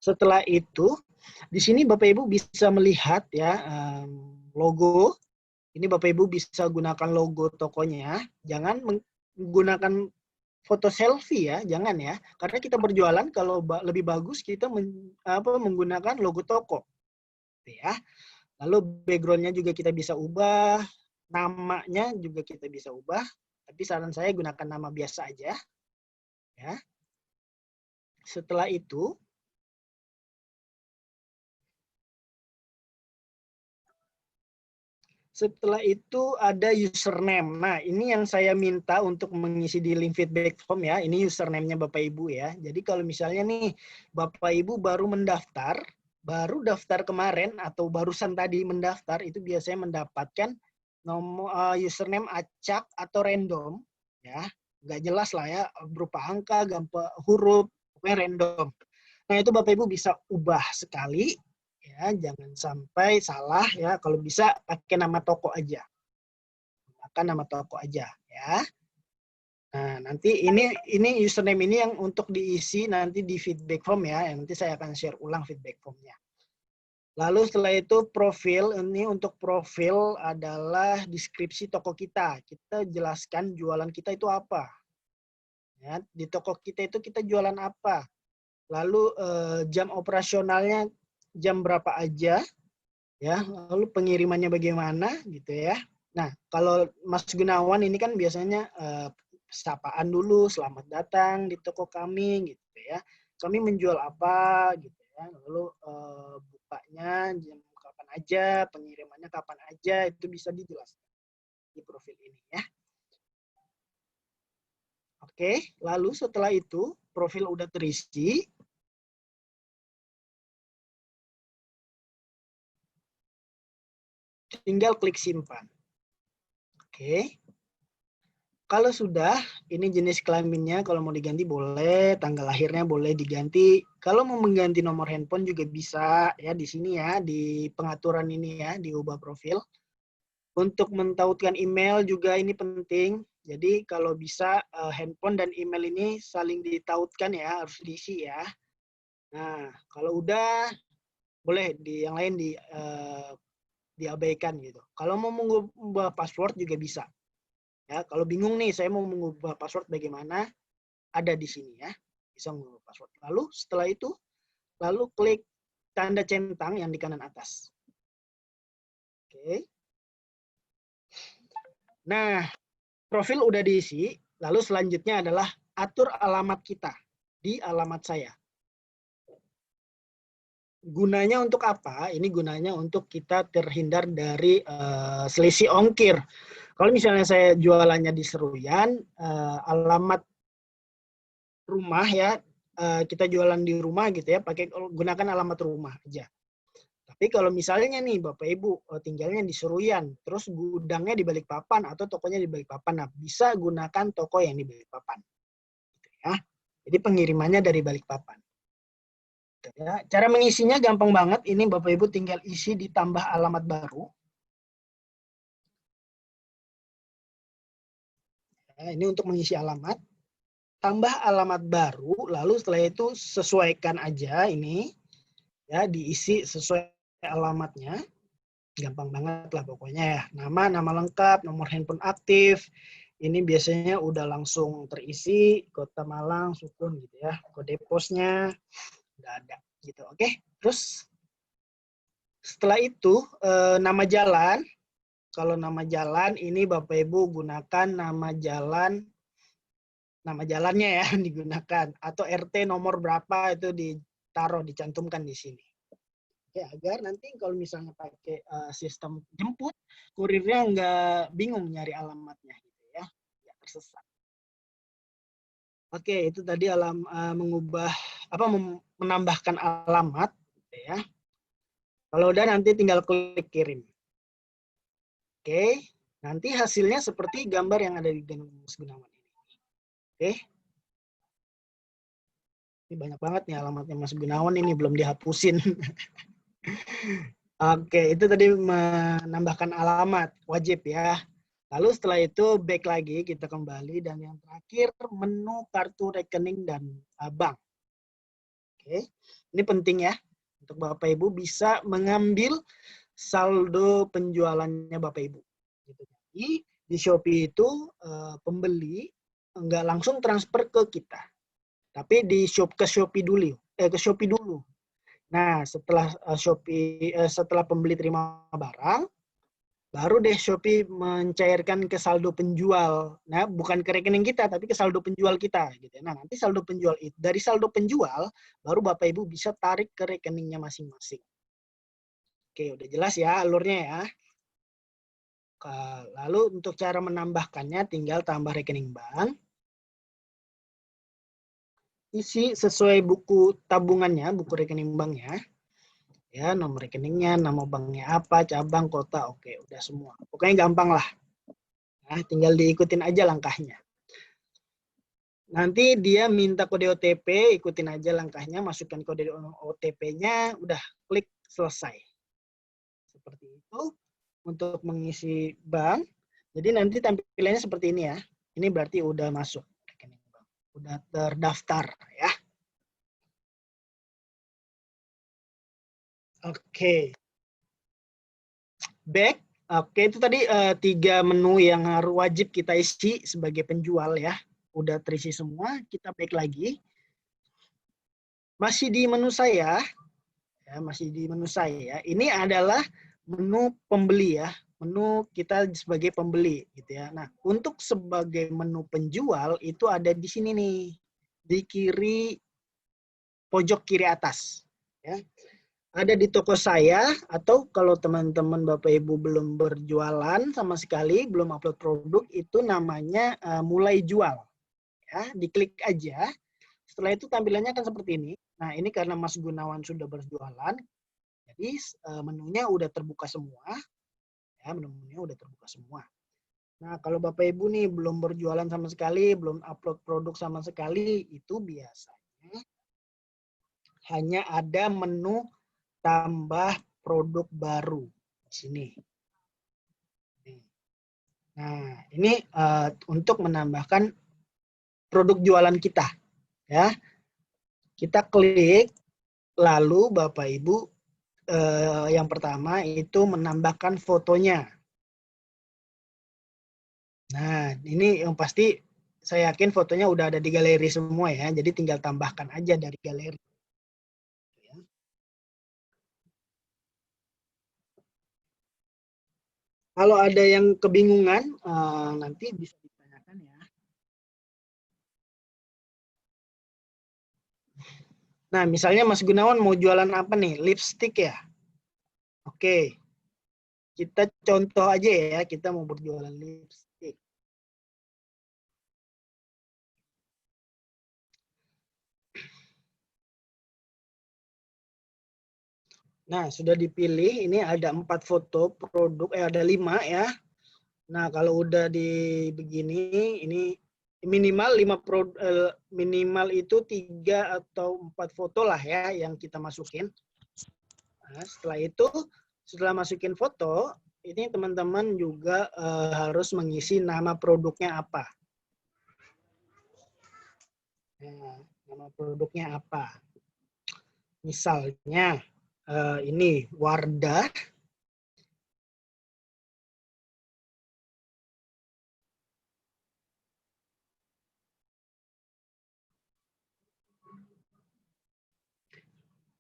Setelah itu, di sini Bapak Ibu bisa melihat ya logo. Ini Bapak Ibu bisa gunakan logo tokonya. Jangan menggunakan foto selfie ya, jangan ya. Karena kita berjualan kalau lebih bagus kita menggunakan logo toko. Ya. Lalu background-nya juga kita bisa ubah, namanya juga kita bisa ubah. Tapi saran saya gunakan nama biasa aja. Ya. Setelah itu ada username. Nah, ini yang saya minta untuk mengisi di link feedback form ya. Ini username-nya Bapak Ibu ya. Jadi kalau misalnya nih Bapak Ibu baru daftar kemarin atau barusan tadi mendaftar, itu biasanya mendapatkan nomor username acak atau random ya. Nggak jelas lah ya, berupa angka, huruf, pokoknya random. Nah, itu Bapak Ibu bisa ubah sekali Ya, jangan sampai salah ya. Kalau bisa pakai nama toko aja. Gunakan nama toko aja ya. Nah, nanti ini username ini yang untuk diisi nanti di feedback form ya. Nanti saya akan share ulang feedback formnya. Lalu setelah itu profil, ini untuk profil adalah deskripsi toko kita. Kita jelaskan jualan kita itu apa. Ya, di toko kita itu kita jualan apa. Lalu jam operasionalnya jam berapa aja. Ya, lalu pengirimannya bagaimana gitu ya. Nah, kalau Mas Gunawan ini kan biasanya sapaan dulu, selamat datang di toko kami gitu ya. Kami menjual apa gitu ya. Lalu bukanya jam kapan aja, pengirimannya kapan aja, itu bisa dijelaskan di profil ini ya. Oke, lalu setelah itu profil udah terisi. Tinggal klik simpan. Oke. Kalau sudah, ini jenis kelaminnya, kalau mau diganti boleh, tanggal lahirnya boleh diganti. Kalau mau mengganti nomor handphone juga bisa ya di sini ya, di pengaturan ini ya, diubah profil. Untuk mentautkan email juga ini penting. Jadi kalau bisa handphone dan email ini saling ditautkan ya, harus diisi ya. Nah, kalau udah boleh yang lain diabaikan gitu. Kalau mau mengubah password juga bisa. Ya, kalau bingung nih, saya mau mengubah password bagaimana? Ada di sini ya, bisa mengubah password. Lalu setelah itu, lalu klik tanda centang yang di kanan atas. Oke. Nah, profil udah diisi. Lalu selanjutnya adalah atur alamat kita di alamat saya. Gunanya untuk apa? Ini gunanya untuk kita terhindar dari selisih ongkir. Kalau misalnya saya jualannya di Seruyan, alamat rumah ya, kita jualan di rumah gitu ya, gunakan alamat rumah aja. Tapi kalau misalnya nih Bapak Ibu tinggalnya di Seruyan, terus gudangnya di Balikpapan atau tokonya di Balikpapan, nah bisa gunakan toko yang di Balikpapan. Gitu ya. Jadi pengirimannya dari Balikpapan. Gitu ya. Cara mengisinya gampang banget, ini Bapak Ibu tinggal isi ditambah alamat baru. Nah, ini untuk mengisi alamat. Tambah alamat baru, lalu setelah itu sesuaikan aja ini. Ya, diisi sesuai alamatnya. Gampang banget lah pokoknya ya. Nama lengkap, nomor handphone aktif. Ini biasanya udah langsung terisi, Kota Malang, Sukun gitu ya. Kode posnya udah ada gitu. Oke, terus setelah itu nama jalan. Kalau nama jalan ini Bapak Ibu gunakan nama jalannya ya digunakan, atau RT nomor berapa itu ditaruh, dicantumkan di sini. Oke, agar nanti kalau misalnya pakai sistem jemput, kurirnya nggak bingung nyari alamatnya gitu ya, nggak tersesat. Oke, itu tadi menambahkan alamat gitu ya. Kalau udah nanti tinggal klik kirim. Oke, nanti hasilnya seperti gambar yang ada di Mas Gunawan ini. Oke. Ini banyak banget nih alamatnya Mas Gunawan ini, belum dihapusin. Oke, itu tadi menambahkan alamat, wajib ya. Lalu setelah itu back lagi, kita kembali, dan yang terakhir menu kartu rekening dan bank. Oke, ini penting ya, untuk Bapak Ibu bisa mengambil saldo penjualannya Bapak Ibu. Jadi di Shopee itu pembeli nggak langsung transfer ke kita, tapi ke Shopee dulu. Nah, setelah setelah pembeli terima barang, baru deh Shopee mencairkan ke saldo penjual. Nah, bukan ke rekening kita, tapi ke saldo penjual kita. Gitu. Nah, nanti saldo penjual itu, dari saldo penjual, baru Bapak Ibu bisa tarik ke rekeningnya masing-masing. Oke, udah jelas ya alurnya ya. Lalu untuk cara menambahkannya, tinggal tambah rekening bank. Isi sesuai buku tabungannya, buku rekening banknya. Ya, nomor rekeningnya, nama banknya apa, cabang, kota, oke, udah semua. Pokoknya gampang lah. Nah, tinggal diikutin aja langkahnya. Nanti dia minta kode OTP, ikutin aja langkahnya, masukkan kode OTP-nya, udah klik selesai. Seperti itu untuk mengisi bank. Jadi nanti tampilannya seperti ini ya. Ini berarti udah masuk rekening bank. Udah terdaftar ya. Oke. Back. Oke, itu tadi 3 menu yang harus wajib kita isi sebagai penjual ya. Udah terisi semua, kita back lagi. Masih di menu saya, ya, masih di menu saya. Ini adalah menu pembeli ya, menu kita sebagai pembeli gitu ya. Nah, untuk sebagai menu penjual itu ada di sini nih, di kiri pojok kiri atas. Ya. Ada di toko saya, atau kalau teman-teman Bapak Ibu belum berjualan sama sekali, belum upload produk, itu namanya mulai jual. Ya, diklik aja. Setelah itu tampilannya akan seperti ini. Nah, ini karena Mas Gunawan sudah berjualan, jadi menunya udah terbuka semua. Ya, menunya udah terbuka semua. Nah, kalau Bapak Ibu nih belum berjualan sama sekali, belum upload produk sama sekali, itu biasanya hanya ada menu tambah produk baru di sini. Nah, ini untuk menambahkan produk jualan kita, ya. Kita klik, lalu Bapak Ibu yang pertama itu menambahkan fotonya. Nah, ini yang pasti saya yakin fotonya udah ada di galeri semua ya, jadi tinggal tambahkan aja dari galeri. Kalau ada yang kebingungan, nanti bisa ditanyakan ya. Nah, misalnya Mas Gunawan mau jualan apa nih? Lipstick ya? Oke. Kita contoh aja ya, kita mau berjualan lipstick. Nah, sudah dipilih, ini ada 4 foto produk, ada 5 ya. Nah, kalau udah di begini, ini minimal minimal itu 3 atau 4 foto lah ya yang kita masukin. Nah, setelah itu, setelah masukin foto, ini teman-teman juga harus mengisi nama produknya apa. Nah, nama produknya apa? Misalnya ini Wardah.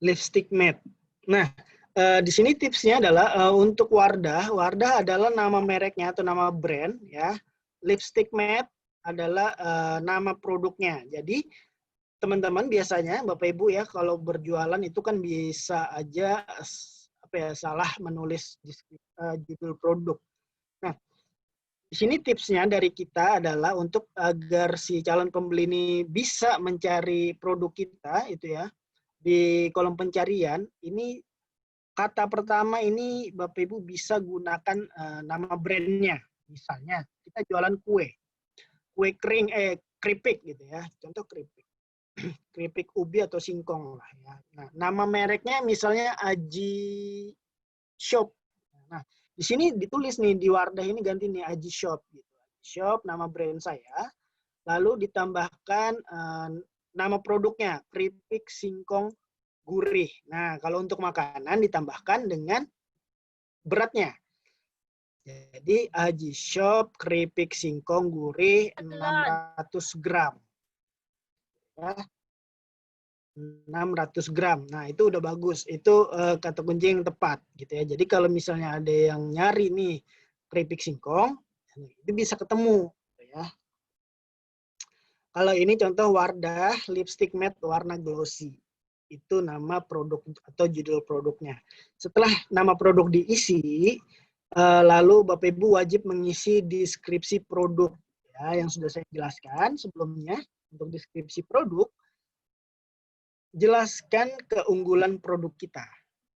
Lipstick matte. Nah, di sini tipsnya adalah untuk Wardah. Wardah adalah nama mereknya atau nama brand ya. Lipstick matte adalah nama produknya. Jadi teman-teman biasanya Bapak Ibu ya kalau berjualan itu kan bisa aja salah menulis judul produk. Nah, di sini tipsnya dari kita adalah untuk agar si calon pembeli ini bisa mencari produk kita itu ya. Di kolom pencarian ini kata pertama ini Bapak Ibu bisa gunakan nama brandnya. Misalnya kita jualan kue kering keripik gitu ya. Contoh keripik. Keripik ubi atau singkong lah ya. Nah, nama mereknya misalnya Aji Shop. Nah, di sini ditulis nih di Wardah ini ganti nih Aji Shop gitu. Shop nama brand saya. Lalu ditambahkan nama produknya keripik singkong gurih. Nah, kalau untuk makanan ditambahkan dengan beratnya. Jadi Aji Shop keripik singkong gurih 600 gram. Ya. 600 gram. Nah, itu udah bagus. Itu kata kunci yang tepat gitu ya. Jadi kalau misalnya ada yang nyari nih keripik singkong, itu bisa ketemu ya. Kalau ini contoh Wardah lipstick matte warna glossy. Itu nama produk atau judul produknya. Setelah nama produk diisi, lalu Bapak Ibu wajib mengisi deskripsi produk ya yang sudah saya jelaskan sebelumnya. Untuk deskripsi produk, jelaskan keunggulan produk kita.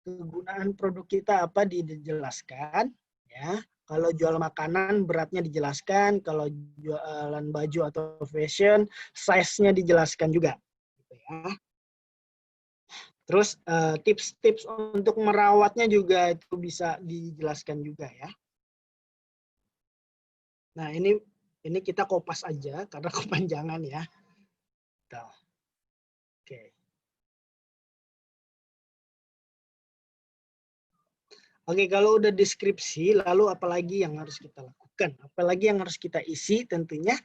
Kegunaan produk kita apa dijelaskan ya. Kalau jual makanan beratnya dijelaskan, kalau jualan baju atau fashion size-nya dijelaskan juga gitu ya. Terus tips-tips untuk merawatnya juga itu bisa dijelaskan juga ya. Nah, ini kita kopas aja karena kepanjangan ya. Tuh. Oke. Oke, kalau udah deskripsi, lalu apalagi yang harus kita lakukan? Apalagi yang harus kita isi tentunya.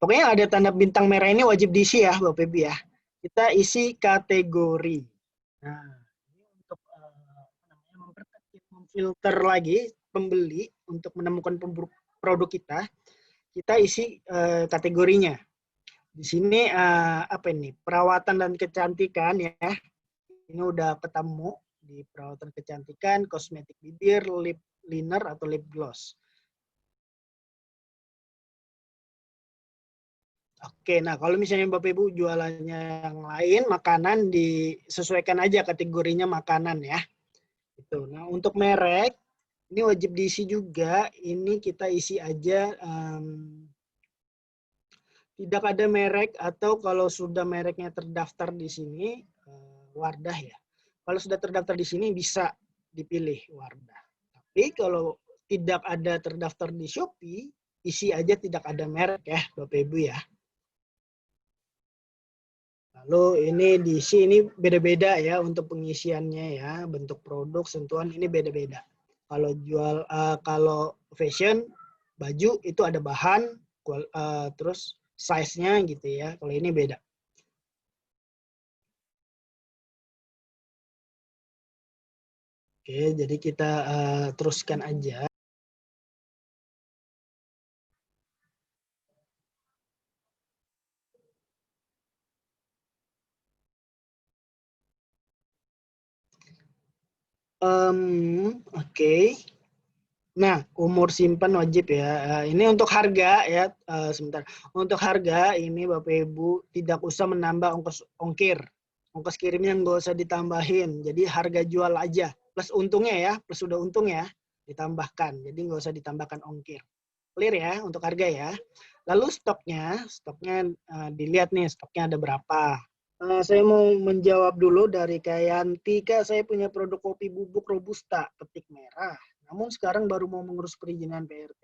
Pokoknya ada tanda bintang merah ini wajib diisi ya, Bapak Ibu ya. Kita isi kategori. Nah, ini untuk memfilter lagi pembeli untuk menemukan produk kita isi kategorinya. Di sini apa ini? Perawatan dan kecantikan ya. Ini udah ketemu di perawatan kecantikan, kosmetik bibir, lip liner atau lip gloss. Oke, nah kalau misalnya Bapak Ibu jualannya yang lain, makanan disesuaikan aja kategorinya makanan ya. Itu. Nah untuk merek ini wajib diisi juga. Ini kita isi aja tidak ada merek atau kalau sudah mereknya terdaftar di sini Wardah ya. Kalau sudah terdaftar di sini bisa dipilih Wardah. Tapi kalau tidak ada terdaftar di Shopee, isi aja tidak ada merek ya Bapak Ibu ya. Lalu ini diisi ini beda-beda ya untuk pengisiannya ya, bentuk produk, sentuhan ini beda-beda. Kalau kalau fashion baju itu ada bahan, terus size-nya gitu ya. Kalau ini beda. Oke, jadi kita teruskan aja. Oke. Nah, umur simpan wajib ya. Ini untuk harga ya. Sebentar. Untuk harga ini Bapak Ibu tidak usah menambah ongkir. Ongkos kirimnya nggak usah ditambahin. Jadi harga jual aja. Plus untungnya ya. Plus sudah untung ya. Ditambahkan. Jadi nggak usah ditambahkan ongkir. Clear ya untuk harga ya. Lalu stoknya dilihat nih stoknya ada berapa. Saya mau menjawab dulu dari Kayanti. Kak, saya punya produk kopi bubuk Robusta petik merah. Namun sekarang baru mau mengurus perizinan PRT.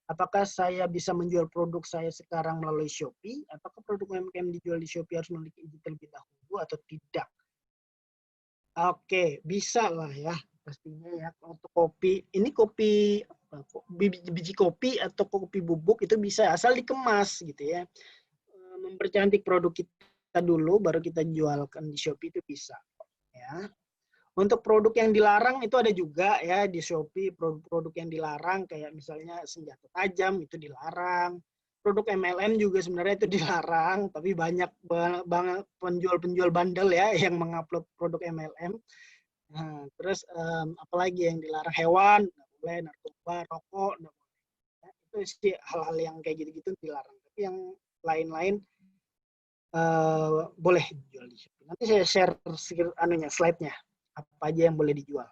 Apakah saya bisa menjual produk saya sekarang melalui Shopee? Apakah produk UMKM dijual di Shopee harus memiliki izin terlebih dahulu atau tidak? Oke, bisa lah ya. Pastinya ya. Untuk kopi, ini kopi, biji kopi atau kopi bubuk itu bisa asal dikemas gitu ya. Mempercantik produk kita dulu, baru kita jualkan di Shopee itu bisa. Ya. Untuk produk yang dilarang itu ada juga ya di Shopee, produk-produk yang dilarang kayak misalnya senjata tajam itu dilarang. Produk MLM juga sebenarnya itu dilarang, tapi banyak banget penjual-penjual bandel ya yang mengupload produk MLM. Nah, terus apalagi yang dilarang, hewan, nggak boleh, narkoba, rokok, nggak boleh. Ya, itu sih hal-hal yang kayak gitu-gitu dilarang. Tapi yang lain-lain boleh dijual di Shopee. Nanti saya share slide-nya apa aja yang boleh dijual.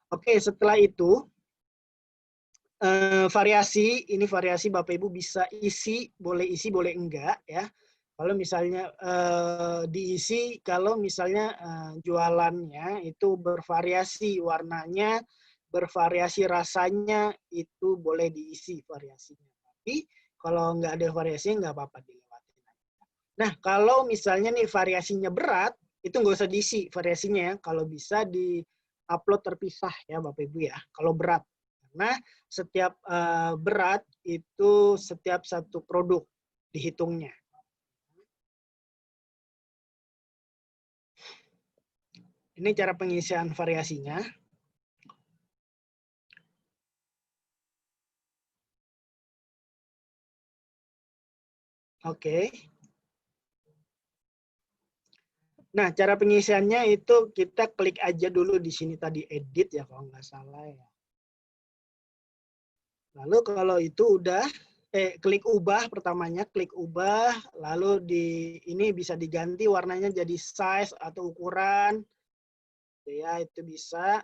Oke, setelah itu variasi Bapak Ibu bisa isi boleh enggak ya. Kalau misalnya diisi, kalau misalnya jualannya itu bervariasi warnanya, bervariasi rasanya, itu boleh diisi variasinya. Tapi kalau nggak ada variasinya nggak apa-apa dilewatin. Nah, kalau misalnya nih variasinya berat, itu nggak usah diisi variasinya ya. Kalau bisa di-upload terpisah ya Bapak Ibu ya. Kalau berat. Karena setiap berat itu setiap satu produk dihitungnya. Ini cara pengisian variasinya. Oke. Nah, cara pengisiannya itu kita klik aja dulu di sini tadi edit ya kalau nggak salah ya. Lalu kalau itu udah klik ubah pertamanya, klik ubah, lalu ini bisa diganti warnanya jadi size atau ukuran. Ya, itu bisa.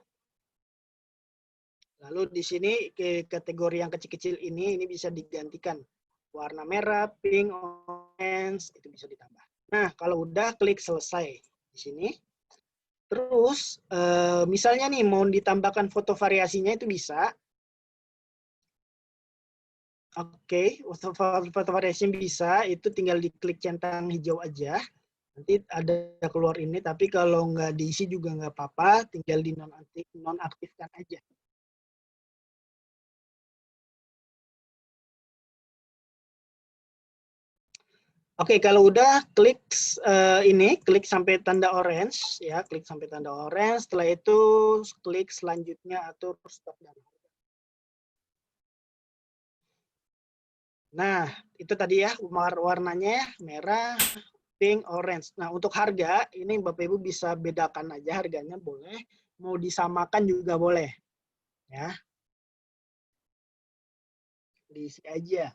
Lalu di sini ke kategori yang kecil-kecil ini bisa digantikan. Warna merah, pink, orange, itu bisa ditambah. Nah, kalau udah klik selesai di sini. Terus misalnya nih mau ditambahkan foto variasinya itu bisa. Oke, foto variasi bisa, itu tinggal diklik centang hijau aja. Nanti ada keluar ini, tapi kalau nggak diisi juga nggak apa-apa, tinggal di nonaktifkan aja. Oke, kalau udah klik klik sampai tanda orange, ya, klik sampai tanda orange. Setelah itu klik selanjutnya atur stok dan harga. Nah, itu tadi ya warnanya merah, pink, orange. Nah, untuk harga ini Bapak Ibu bisa bedakan aja harganya boleh, mau disamakan juga boleh. Ya. Diisi aja.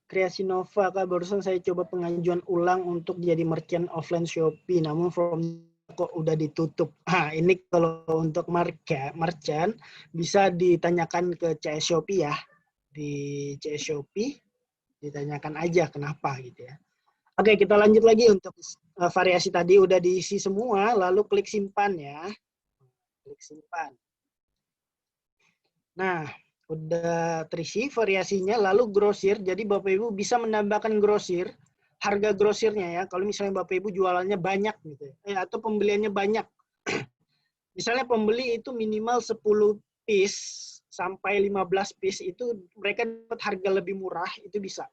Kreasi Nova, Kak, barusan saya coba pengajuan ulang untuk jadi merchant offline Shopee, namun from kok udah ditutup. Nah, ini kalau untuk merchant bisa ditanyakan ke CS Shopee ya. Di CS Shopee ditanyakan aja kenapa gitu ya. Oke, kita lanjut lagi untuk variasi tadi udah diisi semua, lalu klik simpan ya. Klik simpan. Nah, udah terisi variasinya, lalu grosir. Jadi Bapak Ibu bisa menambahkan grosir, harga grosirnya ya. Kalau misalnya Bapak Ibu jualannya banyak gitu ya, atau pembeliannya banyak. Misalnya pembeli itu minimal 10 piece sampai 15 piece, itu mereka dapat harga lebih murah, itu bisa.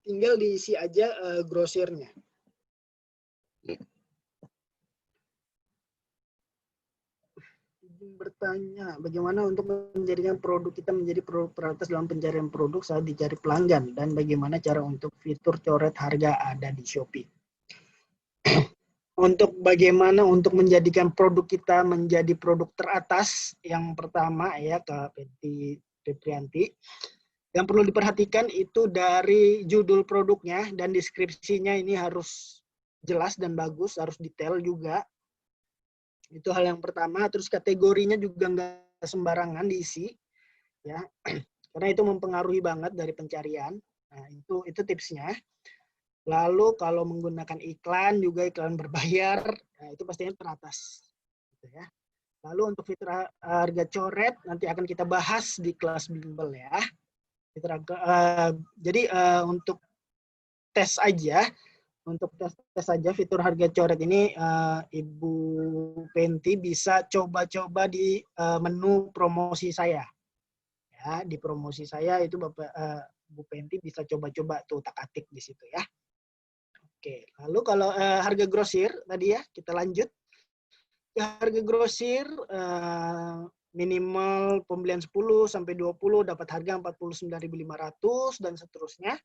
Tinggal diisi aja grosirnya. Bertanya, bagaimana untuk menjadikan produk kita menjadi produk prioritas dalam pencarian produk saat dicari pelanggan, dan bagaimana cara untuk fitur coret harga ada di Shopee. Untuk bagaimana untuk menjadikan produk kita menjadi produk teratas, yang pertama ya Kak Febrianti, yang perlu diperhatikan itu dari judul produknya dan deskripsinya ini harus jelas dan bagus, harus detail juga. Itu hal yang pertama. Terus kategorinya juga nggak sembarangan diisi, ya, karena itu mempengaruhi banget dari pencarian. Nah, itu tipsnya. Lalu kalau menggunakan iklan juga, iklan berbayar, nah itu pastinya teratas, gitu ya. Lalu untuk fitur harga coret nanti akan kita bahas di kelas bimbel ya. Jadi untuk tes aja. Untuk tes saja fitur harga coret ini, Ibu Penti bisa coba-coba di menu promosi saya. Ya, di promosi saya itu Bapak Bu Penti bisa coba-coba tuh tak-atik di situ ya. Oke, lalu kalau harga grosir tadi ya, kita lanjut. Ya, harga grosir minimal pembelian 10 sampai 20 dapat harga 49.500 dan seterusnya.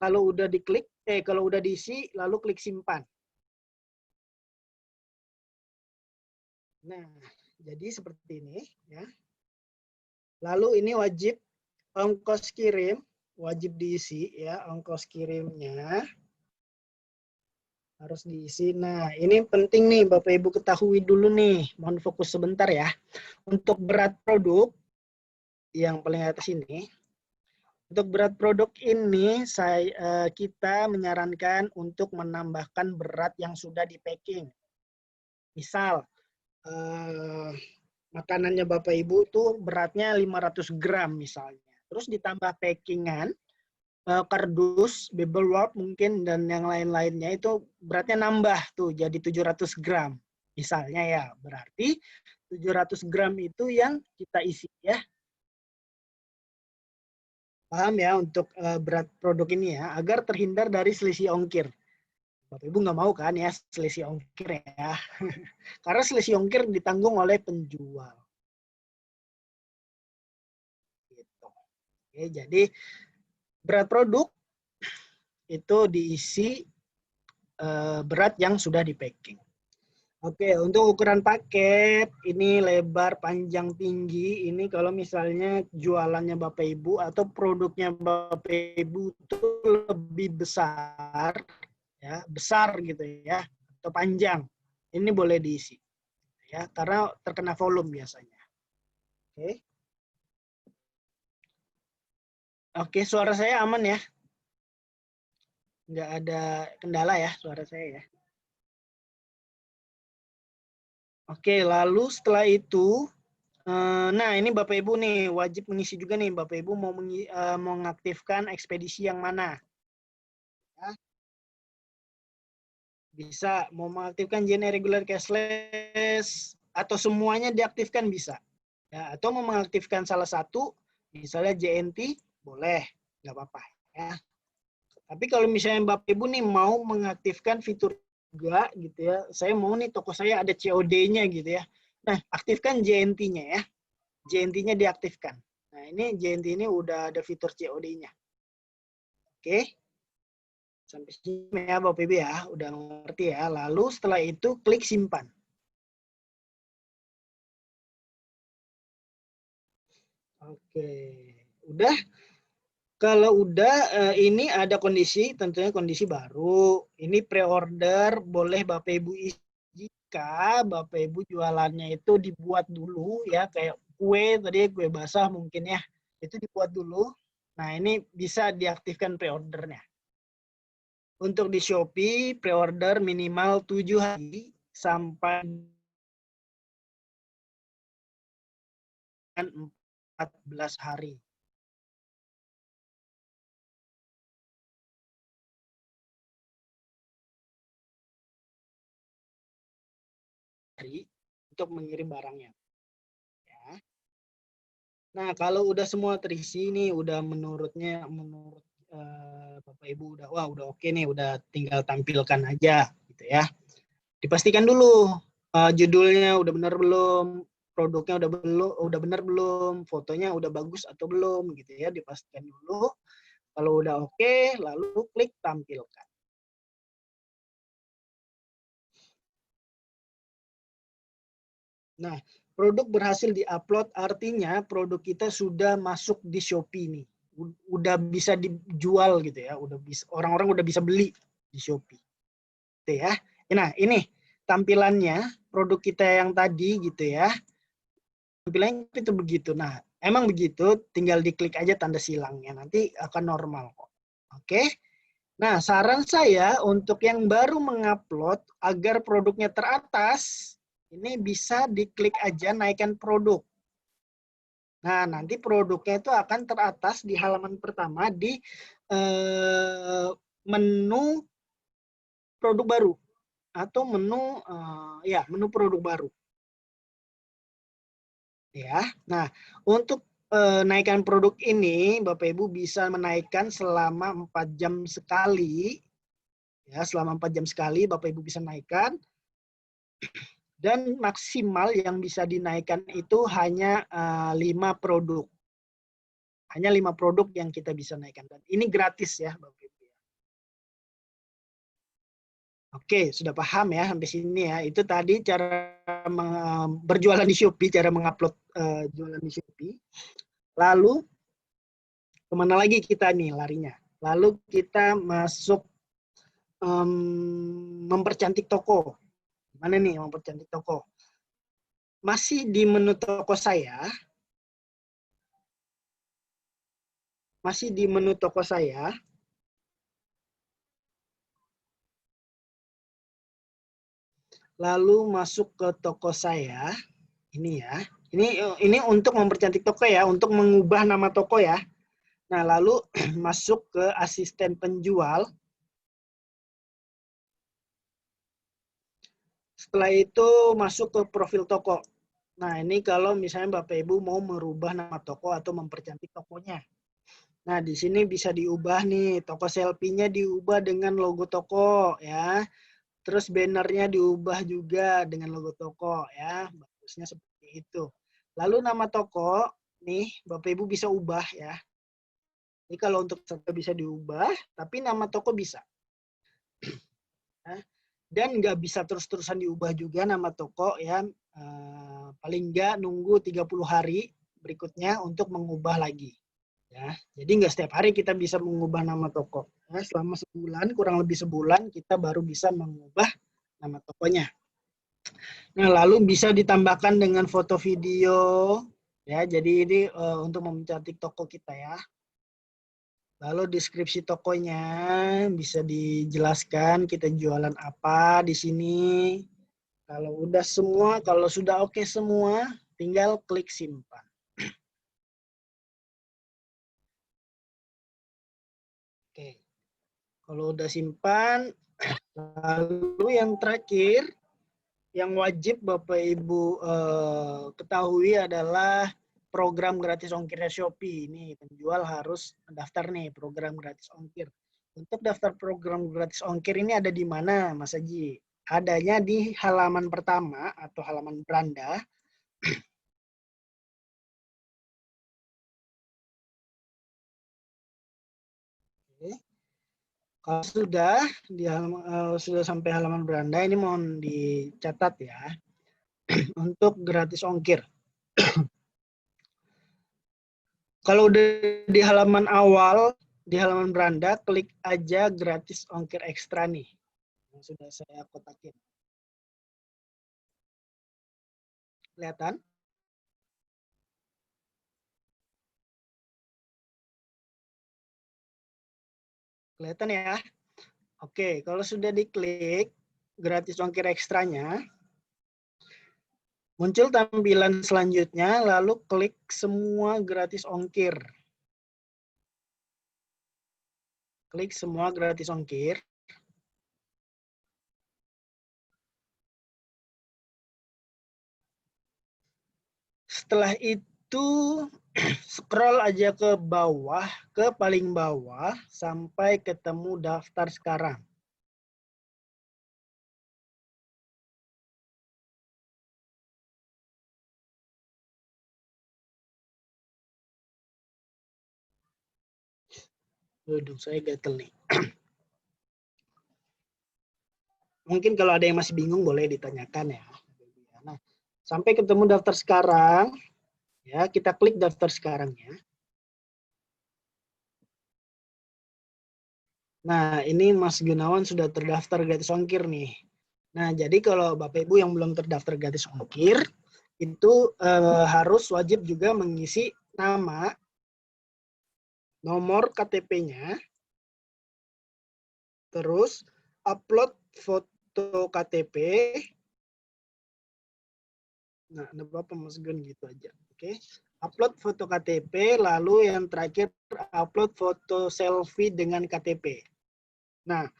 Kalau udah diklik, kalau udah diisi, lalu klik simpan. Nah, jadi seperti ini ya. Lalu ini wajib ongkos kirim, wajib diisi ya, ongkos kirimnya harus diisi. Nah, ini penting nih Bapak Ibu ketahui dulu nih, mohon fokus sebentar ya. Untuk berat produk yang paling atas ini, untuk berat produk ini kita menyarankan untuk menambahkan berat yang sudah di packing. Misal makanannya Bapak Ibu tuh beratnya 500 gram misalnya. Terus ditambah packingan, kardus, bubble wrap mungkin, dan yang lain-lainnya itu beratnya nambah tuh jadi 700 gram. Misalnya ya, berarti 700 gram itu yang kita isi ya. Paham ya untuk berat produk ini ya, agar terhindar dari selisih ongkir. Bapak Ibu nggak mau kan ya selisih ongkir ya. Karena selisih ongkir ditanggung oleh penjual. Gitu. Oke, jadi berat produk itu diisi berat yang sudah di packing. Oke, untuk ukuran paket, ini lebar, panjang, tinggi, ini kalau misalnya jualannya Bapak Ibu atau produknya Bapak Ibu itu lebih besar, ya, besar gitu ya, atau panjang, ini boleh diisi. ya, karena terkena volume biasanya. Oke. Oke, suara saya aman ya? Nggak ada kendala ya suara saya ya? Oke, lalu setelah itu, nah ini Bapak Ibu nih wajib mengisi juga nih, Bapak Ibu mau mengaktifkan ekspedisi yang mana? Ya. Bisa, mau mengaktifkan JNE regular cashless atau semuanya diaktifkan bisa. Ya, atau mau mengaktifkan salah satu, misalnya JNT, boleh, nggak apa-apa ya. Tapi kalau misalnya Bapak Ibu nih mau mengaktifkan fitur juga gitu ya, saya mau nih toko saya ada COD-nya gitu ya. Nah, aktifkan JNT-nya ya. JNT-nya diaktifkan. Nah, ini JNT ini udah ada fitur COD-nya. Oke. Sampai sini ya Bapak Ibu ya, udah ngerti ya. Lalu setelah itu klik simpan. Oke. Udah. Kalau udah, ini ada kondisi, tentunya kondisi baru. Ini pre-order, boleh Bapak Ibu isi jika Bapak Ibu jualannya itu dibuat dulu ya, kayak kue tadi, kue basah mungkin ya. Itu dibuat dulu. Nah, ini bisa diaktifkan pre-ordernya. Untuk di Shopee, pre-order minimal 7 hari sampai 14 hari. Untuk mengirim barangnya. Ya. Nah, kalau udah semua terisi nih, udah menurut Bapak Ibu udah oke nih, udah tinggal tampilkan aja gitu ya. Dipastikan dulu judulnya udah benar belum, produknya udah benar belum, fotonya udah bagus atau belum gitu ya, dipastikan dulu. Kalau udah oke, lalu klik tampilkan. Nah, produk berhasil diupload artinya produk kita sudah masuk di Shopee nih. Udah bisa dijual gitu ya, udah bisa, orang-orang udah bisa beli di Shopee. Gitu ya. Nah, ini tampilannya produk kita yang tadi gitu ya. Tampilannya itu begitu. Nah, emang begitu, tinggal diklik aja tanda silangnya, nanti akan normal kok. Oke. Nah, saran saya untuk yang baru mengupload agar produknya teratas, ini bisa diklik aja naikkan produk. Nah, nanti produknya itu akan teratas di halaman pertama di menu produk baru atau menu produk baru. Ya. Nah, untuk naikkan produk ini Bapak Ibu bisa menaikkan selama 4 jam sekali. Ya, selama 4 jam sekali Bapak Ibu bisa naikkan. Dan maksimal yang bisa dinaikkan itu hanya 5 produk. Hanya 5 produk yang kita bisa naikkan. Dan ini gratis ya, Bapak Ibu. Oke, sudah paham ya sampai sini ya. Itu tadi cara berjualan di Shopee, cara mengupload jualan di Shopee. Lalu, kemana lagi kita nih larinya? Lalu kita masuk mempercantik toko. Mana nih mempercantik toko? Masih di menu toko saya. Masih di menu toko saya. Lalu masuk ke toko saya. Ini ya. Ini untuk mempercantik toko ya, untuk mengubah nama toko ya. Nah, lalu masuk ke asisten penjual. Setelah itu masuk ke profil toko. Nah, ini kalau misalnya Bapak Ibu mau merubah nama toko atau mempercantik tokonya. Nah, di sini bisa diubah nih, toko selfie-nya diubah dengan logo toko ya. Terus bannernya diubah juga dengan logo toko ya. Bagusnya seperti itu. Lalu nama toko nih Bapak Ibu bisa ubah ya. Ini kalau untuk serta bisa diubah, tapi nama toko bisa. Dan nggak bisa terus-terusan diubah juga nama toko ya. Paling nggak nunggu 30 hari berikutnya untuk mengubah lagi. Ya, jadi nggak setiap hari kita bisa mengubah nama toko. Ya, selama sebulan, kurang lebih sebulan, kita baru bisa mengubah nama tokonya. Nah, lalu bisa ditambahkan dengan foto video ya. Jadi ini untuk mencantik toko kita ya. Lalu deskripsi tokonya bisa dijelaskan kita jualan apa di sini. Kalau udah semua, kalau sudah oke semua, tinggal klik simpan. Oke. Kalau udah simpan, lalu yang terakhir yang wajib Bapak Ibu ketahui adalah program gratis ongkirnya Shopee. Ini penjual harus daftar nih program gratis ongkir. Untuk daftar program gratis ongkir ini ada di mana, Mas Haji? Adanya di halaman pertama atau halaman beranda. Oke. Kalau sudah sudah sampai halaman beranda, ini mohon dicatat ya. Untuk gratis ongkir. Kalau udah di halaman awal, di halaman beranda, klik aja gratis ongkir ekstra nih. Yang sudah saya kotakin. Kelihatan? Kelihatan ya? Oke, kalau sudah diklik gratis ongkir ekstranya, muncul tampilan selanjutnya, lalu klik semua gratis ongkir. Klik semua gratis ongkir. Setelah itu, scroll aja ke bawah, ke paling bawah, sampai ketemu daftar sekarang. Waduh, saya gatel nih. Mungkin kalau ada yang masih bingung boleh ditanyakan ya. Nah, sampai ketemu daftar sekarang, ya kita klik daftar sekarangnya. Nah, ini Mas Gunawan sudah terdaftar gratis ongkir nih. Nah, jadi kalau Bapak Ibu yang belum terdaftar gratis ongkir, itu harus wajib juga mengisi nama, nomor KTP-nya, terus upload foto KTP. Nah, ada apa Mas Gun gitu aja. Oke. Upload foto KTP, lalu yang terakhir upload foto selfie dengan KTP. Nah,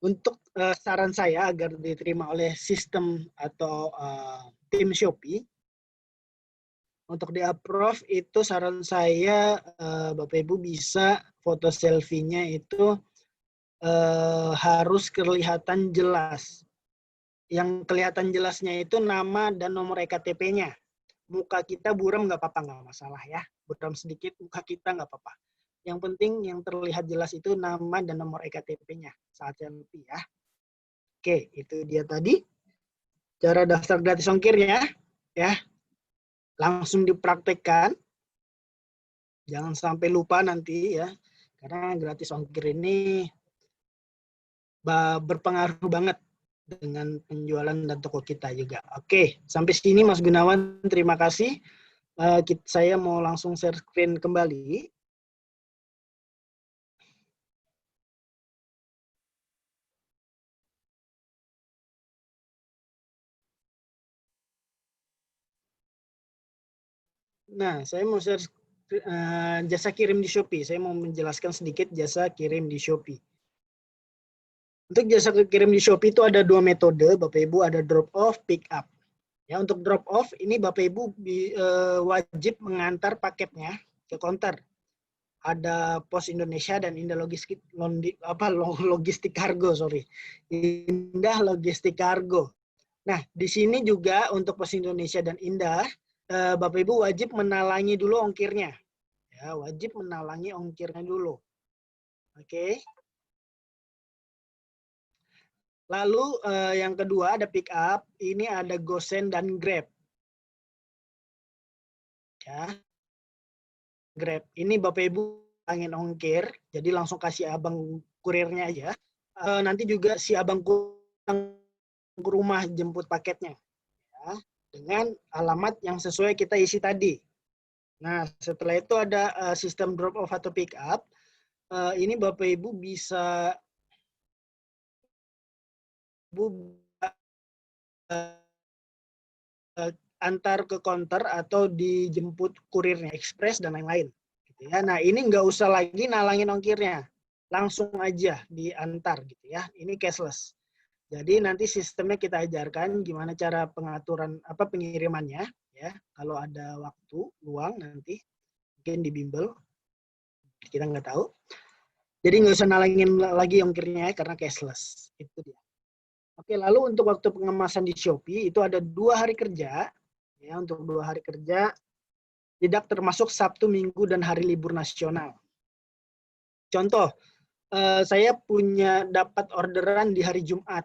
untuk saran saya agar diterima oleh sistem atau tim Shopee, untuk di-approve itu saran saya Bapak Ibu bisa foto selfie-nya itu harus kelihatan jelas. Yang kelihatan jelasnya itu nama dan nomor EKTP-nya. Muka kita buram nggak apa-apa, nggak masalah ya. Buram sedikit muka kita nggak apa-apa. Yang penting yang terlihat jelas itu nama dan nomor EKTP-nya saat selfie ya. Oke, itu dia tadi cara daftar gratis ongkirnya ya. Langsung dipraktekkan. Jangan sampai lupa nanti ya. Karena gratis ongkir ini berpengaruh banget dengan penjualan dan toko kita juga. Oke, sampai sini Mas Gunawan, terima kasih. Saya mau langsung share screen kembali. Nah, saya mau share jasa kirim di Shopee. Saya mau menjelaskan sedikit jasa kirim di Shopee. Untuk jasa kirim di Shopee itu ada dua metode, Bapak Ibu, ada drop off, pick up. Ya, untuk drop off ini Bapak Ibu wajib mengantar paketnya ke counter. Ada Pos Indonesia dan Indah Logistik Logistik Kargo, sorry. Indah Logistik Kargo. Nah, di sini juga untuk Pos Indonesia dan Indah, Bapak Ibu wajib menalangi dulu ongkirnya. Ya, wajib menalangi ongkirnya dulu. Oke. Lalu yang kedua ada pick up, ini ada GoSend dan Grab. Ya. Grab. Ini Bapak Ibu angin ongkir, jadi langsung kasih abang kurirnya aja. Nanti juga si abang ke rumah jemput paketnya ya, dengan alamat yang sesuai kita isi tadi. Nah, setelah itu ada sistem drop off atau pick up. Ini Bapak Ibu bisa antar ke counter atau dijemput kurirnya, ekspres dan lain-lain. Gitu ya. Nah, ini nggak usah lagi nalangin ongkirnya, langsung aja diantar gitu ya. Ini cashless. Jadi nanti sistemnya kita ajarkan gimana cara pengaturan pengirimannya ya. Kalau ada waktu luang nanti mungkin di bimbel, kita nggak tahu. Jadi nggak usah nalangin lagi ongkirnya karena cashless. Itu dia. Oke, lalu untuk waktu pengemasan di Shopee itu ada 2 hari kerja. Ya, untuk 2 hari kerja tidak termasuk Sabtu, Minggu, dan hari libur nasional. Contoh, saya punya dapat orderan di hari Jumat.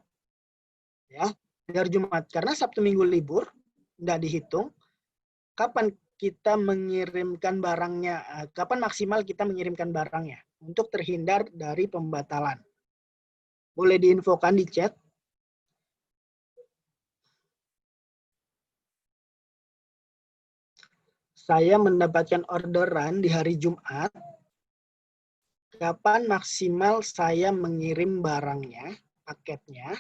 Ya, di hari Jumat. Karena Sabtu, Minggu libur, nggak dihitung. Kapan kita mengirimkan barangnya? Kapan maksimal kita mengirimkan barangnya? Untuk terhindar dari pembatalan. Boleh diinfokan di chat. Saya mendapatkan orderan di hari Jumat. Kapan maksimal saya mengirim barangnya, paketnya,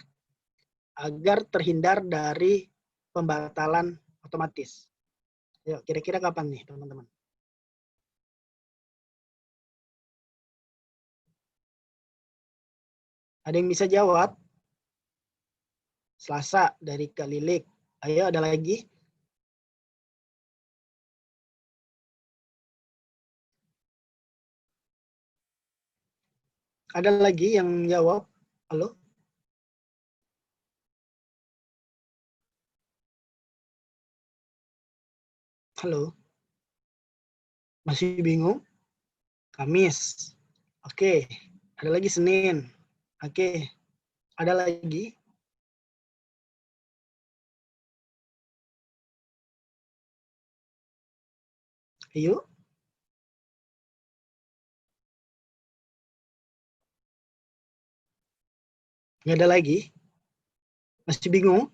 agar terhindar dari pembatalan otomatis. Yuk, kira-kira kapan nih, teman-teman? Ada yang bisa jawab? Selasa dari Kak Lilik. Ayo, ada lagi? Ada lagi yang jawab? Halo? Halo? Masih bingung? Kamis. Oke. Ada lagi Senin. Oke. Ada lagi? Ayo. Nggak ada lagi? Masih bingung?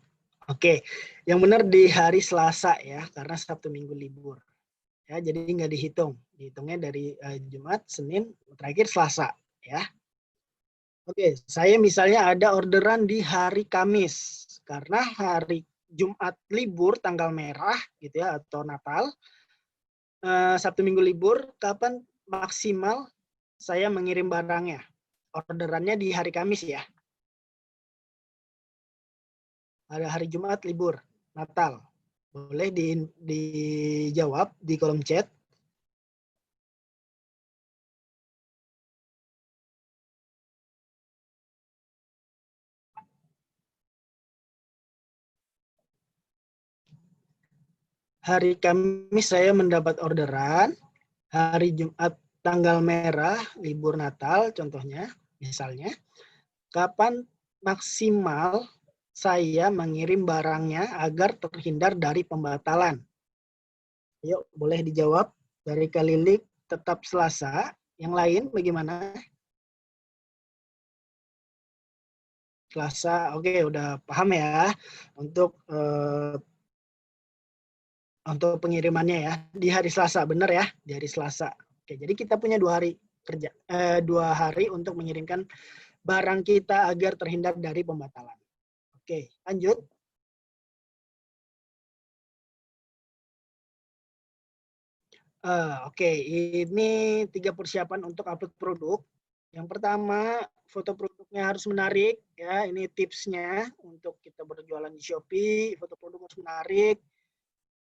Oke. Yang benar di hari Selasa ya, karena Sabtu Minggu libur. Ya, jadi nggak dihitung. Dihitungnya dari Jumat, Senin, terakhir Selasa. Ya. Oke, saya misalnya ada orderan di hari Kamis. Karena hari Jumat libur, tanggal merah gitu ya, atau Natal. Sabtu Minggu libur, kapan maksimal saya mengirim barangnya? Orderannya di hari Kamis ya. Ada hari Jumat libur, Natal. Boleh dijawab di kolom chat. Hari Kamis saya mendapat orderan. Hari Jumat tanggal merah, libur Natal contohnya, misalnya. Kapan maksimal saya mengirim barangnya agar terhindar dari pembatalan? Yuk, boleh dijawab. Dari Kalilik tetap Selasa. Yang lain bagaimana? Selasa, oke, udah paham ya. Untuk pengirimannya ya di hari Selasa, benar ya, di hari Selasa. Oke, jadi kita punya 2 hari kerja, 2 hari untuk mengirimkan barang kita agar terhindar dari pembatalan. Oke, lanjut. Oke, ini 3 persiapan untuk upload produk. Yang pertama, foto produknya harus menarik ya. Ini tipsnya untuk kita berjualan di Shopee. Foto produk harus menarik.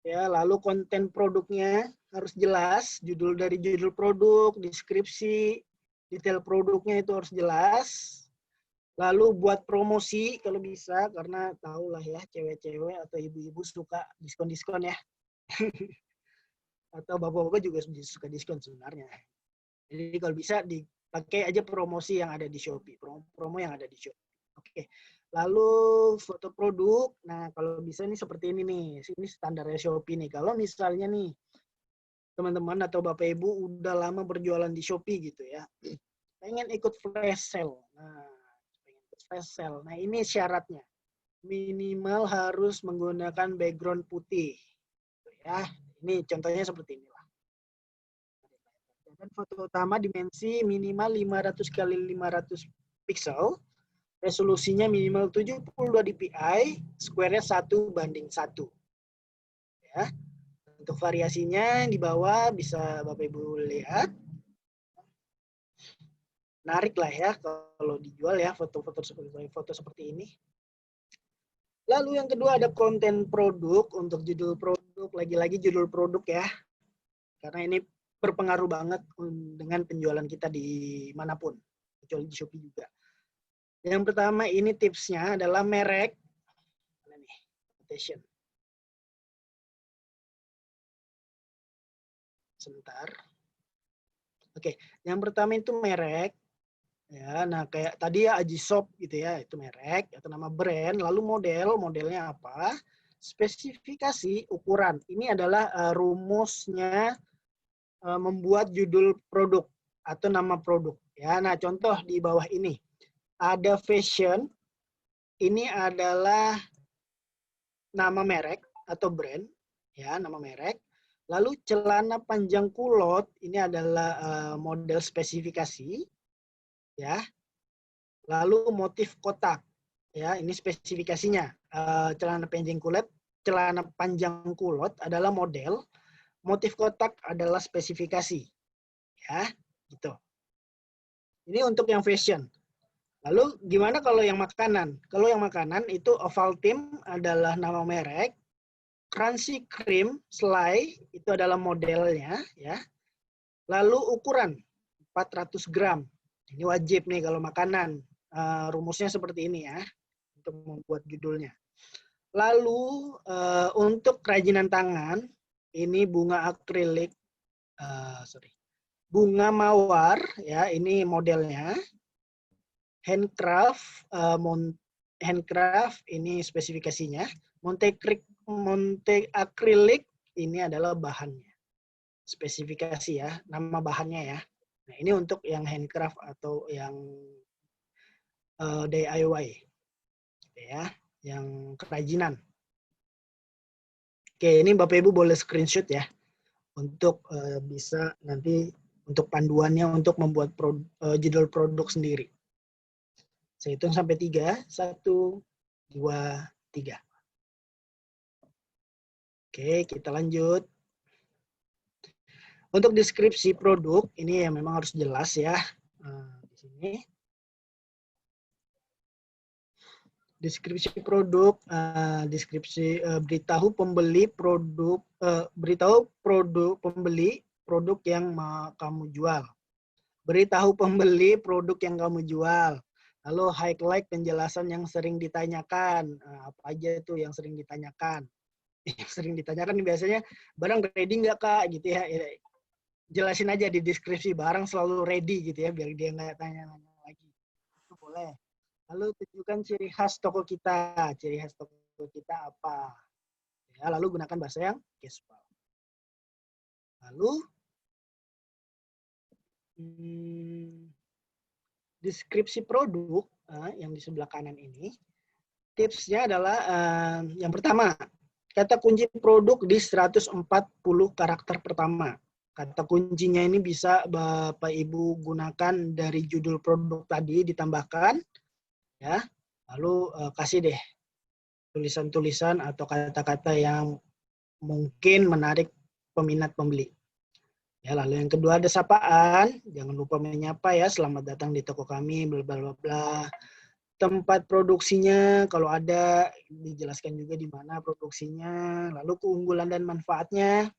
Ya, lalu konten produknya harus jelas, dari judul produk, deskripsi, detail produknya itu harus jelas. Lalu buat promosi kalau bisa, karena tahulah ya cewek-cewek atau ibu-ibu suka diskon-diskon ya. Atau bapak-bapak juga suka diskon sebenarnya. Jadi kalau bisa dipakai aja promosi yang ada di Shopee, promo yang ada di Shopee. Oke. Lalu foto produk. Nah, kalau bisa nih seperti ini nih. Ini standarnya Shopee nih. Kalau misalnya nih teman-teman atau Bapak Ibu udah lama berjualan di Shopee gitu ya. Pengen ikut flash sale. Nah, pengen ikut flash sale. Nah, ini syaratnya. minimal harus menggunakan background putih. Ya, ini contohnya seperti inilah. Dan foto utama dimensi minimal 500 kali 500 pixel, resolusinya minimal 72 dpi, square-nya 1:1. Ya. Untuk variasinya di bawah bisa Bapak Ibu lihat. Menarik lah ya kalau dijual ya foto-foto seperti ini. Lalu yang kedua ada konten produk. Untuk judul produk, lagi-lagi judul produk ya. Karena ini berpengaruh banget dengan penjualan kita di manapun, kecuali di Shopee juga. Yang pertama ini tipsnya adalah merek. Mana nih? Attention. Sebentar. Oke, yang pertama itu merek. Ya, nah kayak tadi ya Aji Shop gitu ya, itu merek atau nama brand. Lalu modelnya apa? Spesifikasi, ukuran. Ini adalah rumusnya membuat judul produk atau nama produk. Ya, nah contoh di bawah ini ada fashion. Ini adalah nama merek atau brand, ya nama merek. Lalu celana panjang kulot ini adalah model spesifikasi, ya. Lalu motif kotak, ya ini spesifikasinya. Celana panjang kulot adalah model. Motif kotak adalah spesifikasi, ya, gitu. Ini untuk yang fashion. Lalu gimana kalau yang makanan? Kalau yang makanan itu Ovaltine adalah nama merek, Crunchy Cream Sly itu adalah modelnya, ya. Lalu ukuran 400 gram. Ini wajib nih kalau makanan. Rumusnya seperti ini ya untuk membuat judulnya. Lalu untuk kerajinan tangan ini bunga akrilik, bunga mawar ya, ini modelnya. Handcraft ini spesifikasinya. Monte akrilik ini adalah bahannya. Spesifikasi ya, nama bahannya ya. Nah, ini untuk yang handcraft atau yang DIY ya, yang kerajinan. Oke, ini Bapak Ibu boleh screenshot ya untuk bisa nanti untuk panduannya untuk membuat judul produk sendiri. Saya hitung sampai 3. 1, 2, 3. Oke, kita lanjut. Untuk deskripsi produk, ini yang memang harus jelas ya. Di sini. Deskripsi produk, beritahu pembeli produk, beritahu pembeli produk yang kamu jual. Beritahu pembeli produk yang kamu jual. Lalu highlight penjelasan yang sering ditanyakan. Apa aja itu yang sering ditanyakan? Yang sering ditanyakan biasanya barang ready nggak Kak? Gitu ya. Jelasin aja di deskripsi barang selalu ready gitu ya biar dia nggak tanya-tanya lagi. Itu boleh. Lalu tunjukkan ciri khas toko kita. Ciri khas toko kita apa? Ya, lalu gunakan bahasa yang casual. Lalu deskripsi produk yang di sebelah kanan ini. Tipsnya adalah yang pertama, kata kunci produk di 140 karakter pertama. Kata kuncinya ini bisa Bapak Ibu gunakan dari judul produk tadi ditambahkan. Ya, lalu kasih deh tulisan-tulisan atau kata-kata yang mungkin menarik peminat pembeli. Ya, lalu yang kedua ada sapaan, jangan lupa menyapa ya, selamat datang di toko kami, bla bla bla bla. Tempat produksinya kalau ada dijelaskan juga di mana produksinya, lalu keunggulan dan manfaatnya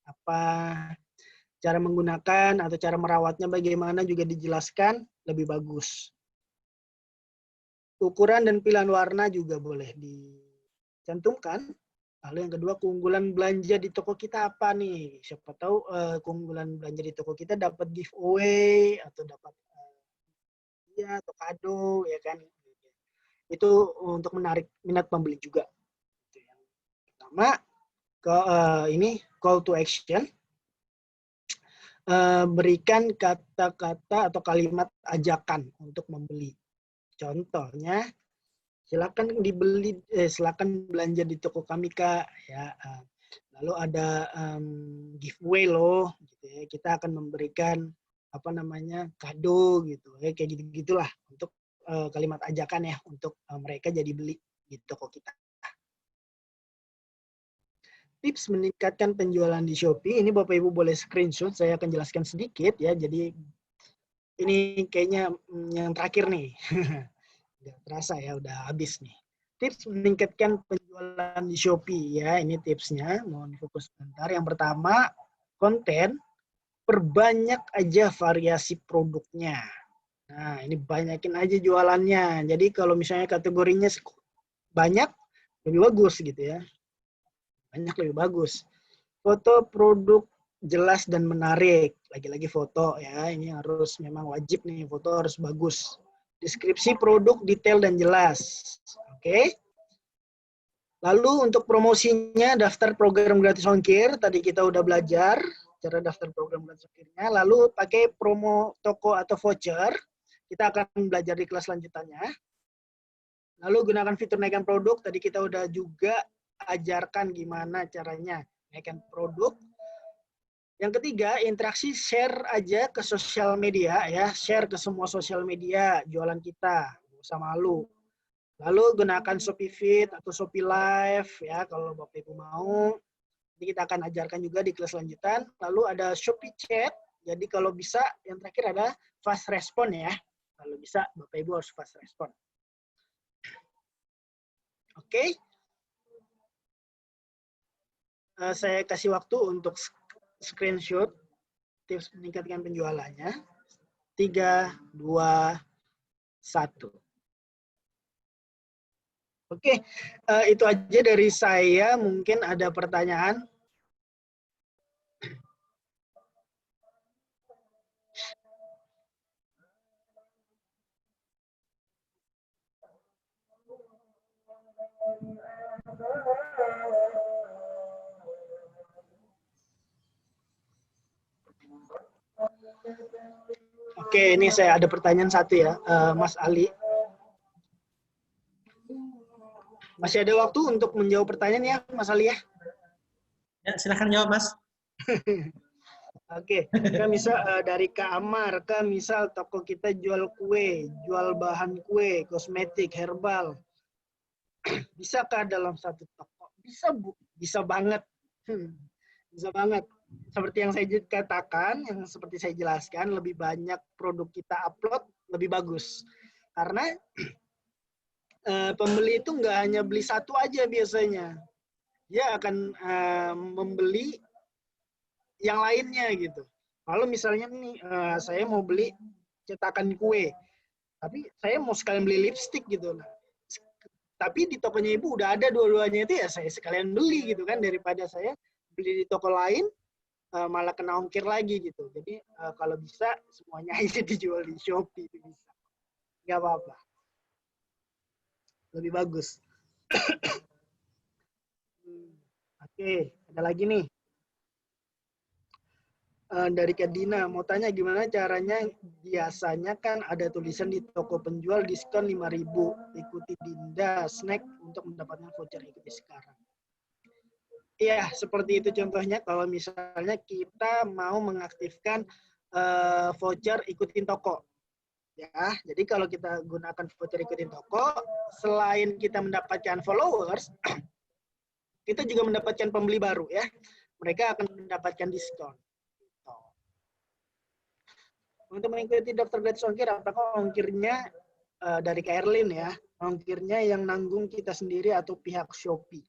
apa, cara menggunakan atau cara merawatnya bagaimana juga dijelaskan lebih bagus. Ukuran dan pilihan warna juga boleh dicantumkan. Lalu yang kedua, keunggulan belanja di toko kita apa nih? Siapa tahu keunggulan belanja di toko kita dapat giveaway atau dapat hadiah atau kado, ya kan? Itu untuk menarik minat pembeli juga. Itu yang pertama. Ini call to action. Berikan kata-kata atau kalimat ajakan untuk membeli. Contohnya, silakan dibeli, silakan belanja di toko kami Kak ya. Lalu ada giveaway loh, gitu ya. Kita akan memberikan apa namanya kado gitu, ya kayak gitu-gitulah untuk kalimat ajakan ya untuk mereka jadi beli di toko kita. Tips meningkatkan penjualan di Shopee, ini Bapak Ibu boleh screenshot, saya akan jelaskan sedikit ya. Jadi ini kayaknya yang terakhir nih. Udah terasa ya, udah habis nih. Tips meningkatkan penjualan di Shopee ya, ini tipsnya. Mohon fokus sebentar. Yang pertama, konten, perbanyak aja variasi produknya. Nah, ini banyakin aja jualannya. Jadi kalau misalnya kategorinya banyak, lebih bagus gitu ya. Banyak lebih bagus. Foto produk jelas dan menarik. Lagi-lagi foto ya, ini harus memang wajib nih, foto harus bagus. Deskripsi produk detail dan jelas. Oke. Lalu untuk promosinya, daftar program gratis ongkir. Tadi kita udah belajar cara daftar program gratis ongkirnya. Lalu pakai promo toko atau voucher. Kita akan belajar di kelas lanjutannya. Lalu gunakan fitur naikkan produk. Tadi kita udah juga ajarkan gimana caranya naikkan produk. Yang ketiga, interaksi, share aja ke sosial media ya, share ke semua sosial media jualan kita, nggak usah malu. Lalu gunakan Shopee Feed atau Shopee Live ya kalau Bapak Ibu mau. Jadi kita akan ajarkan juga di kelas lanjutan. Lalu ada Shopee Chat. Jadi kalau bisa yang terakhir ada fast respon ya. Kalau bisa Bapak Ibu harus fast respon. Oke. Saya kasih waktu untuk screenshot tips meningkatkan penjualannya. 3, 2, 1. Oke, itu aja dari saya. Mungkin ada pertanyaan. Oke, ini saya ada pertanyaan satu ya, Mas Ali. Masih ada waktu untuk menjawab pertanyaan ya, Mas Ali ya? Ya, silahkan jawab, Mas. Oke, kan bisa dari Kak Amar, kan misal toko kita jual kue, jual bahan kue, kosmetik, herbal. Bisakah dalam satu toko? Bisa, Bu. Bisa banget. Bisa banget. Seperti yang saya katakan, yang seperti saya jelaskan, lebih banyak produk kita upload, lebih bagus. Karena pembeli itu nggak hanya beli satu aja biasanya. Dia akan membeli yang lainnya gitu. Kalau misalnya nih, saya mau beli cetakan kue, tapi saya mau sekalian beli lipstik gitu. Nah, tapi di tokonya ibu udah ada dua-duanya itu ya saya sekalian beli gitu kan, daripada saya beli di toko lain malah kena ongkir lagi gitu. Jadi kalau bisa semuanya aja dijual di Shopee itu bisa. Nggak apa-apa. Lebih bagus. Oke, ada lagi nih. Dari Kak Dina, mau tanya gimana caranya, biasanya kan ada tulisan di toko penjual diskon 5.000, ikuti Dinda Snack untuk mendapatkan voucher ikuti sekarang. Iya, seperti itu contohnya kalau misalnya kita mau mengaktifkan voucher ikutin toko. Ya, jadi kalau kita gunakan voucher ikutin toko, selain kita mendapatkan followers, kita juga mendapatkan pembeli baru ya. Mereka akan mendapatkan diskon. Untuk mengikuti daftar gratis ongkir, apakah ongkirnya dari Kairlin ya, ongkirnya yang nanggung kita sendiri atau pihak Shopee?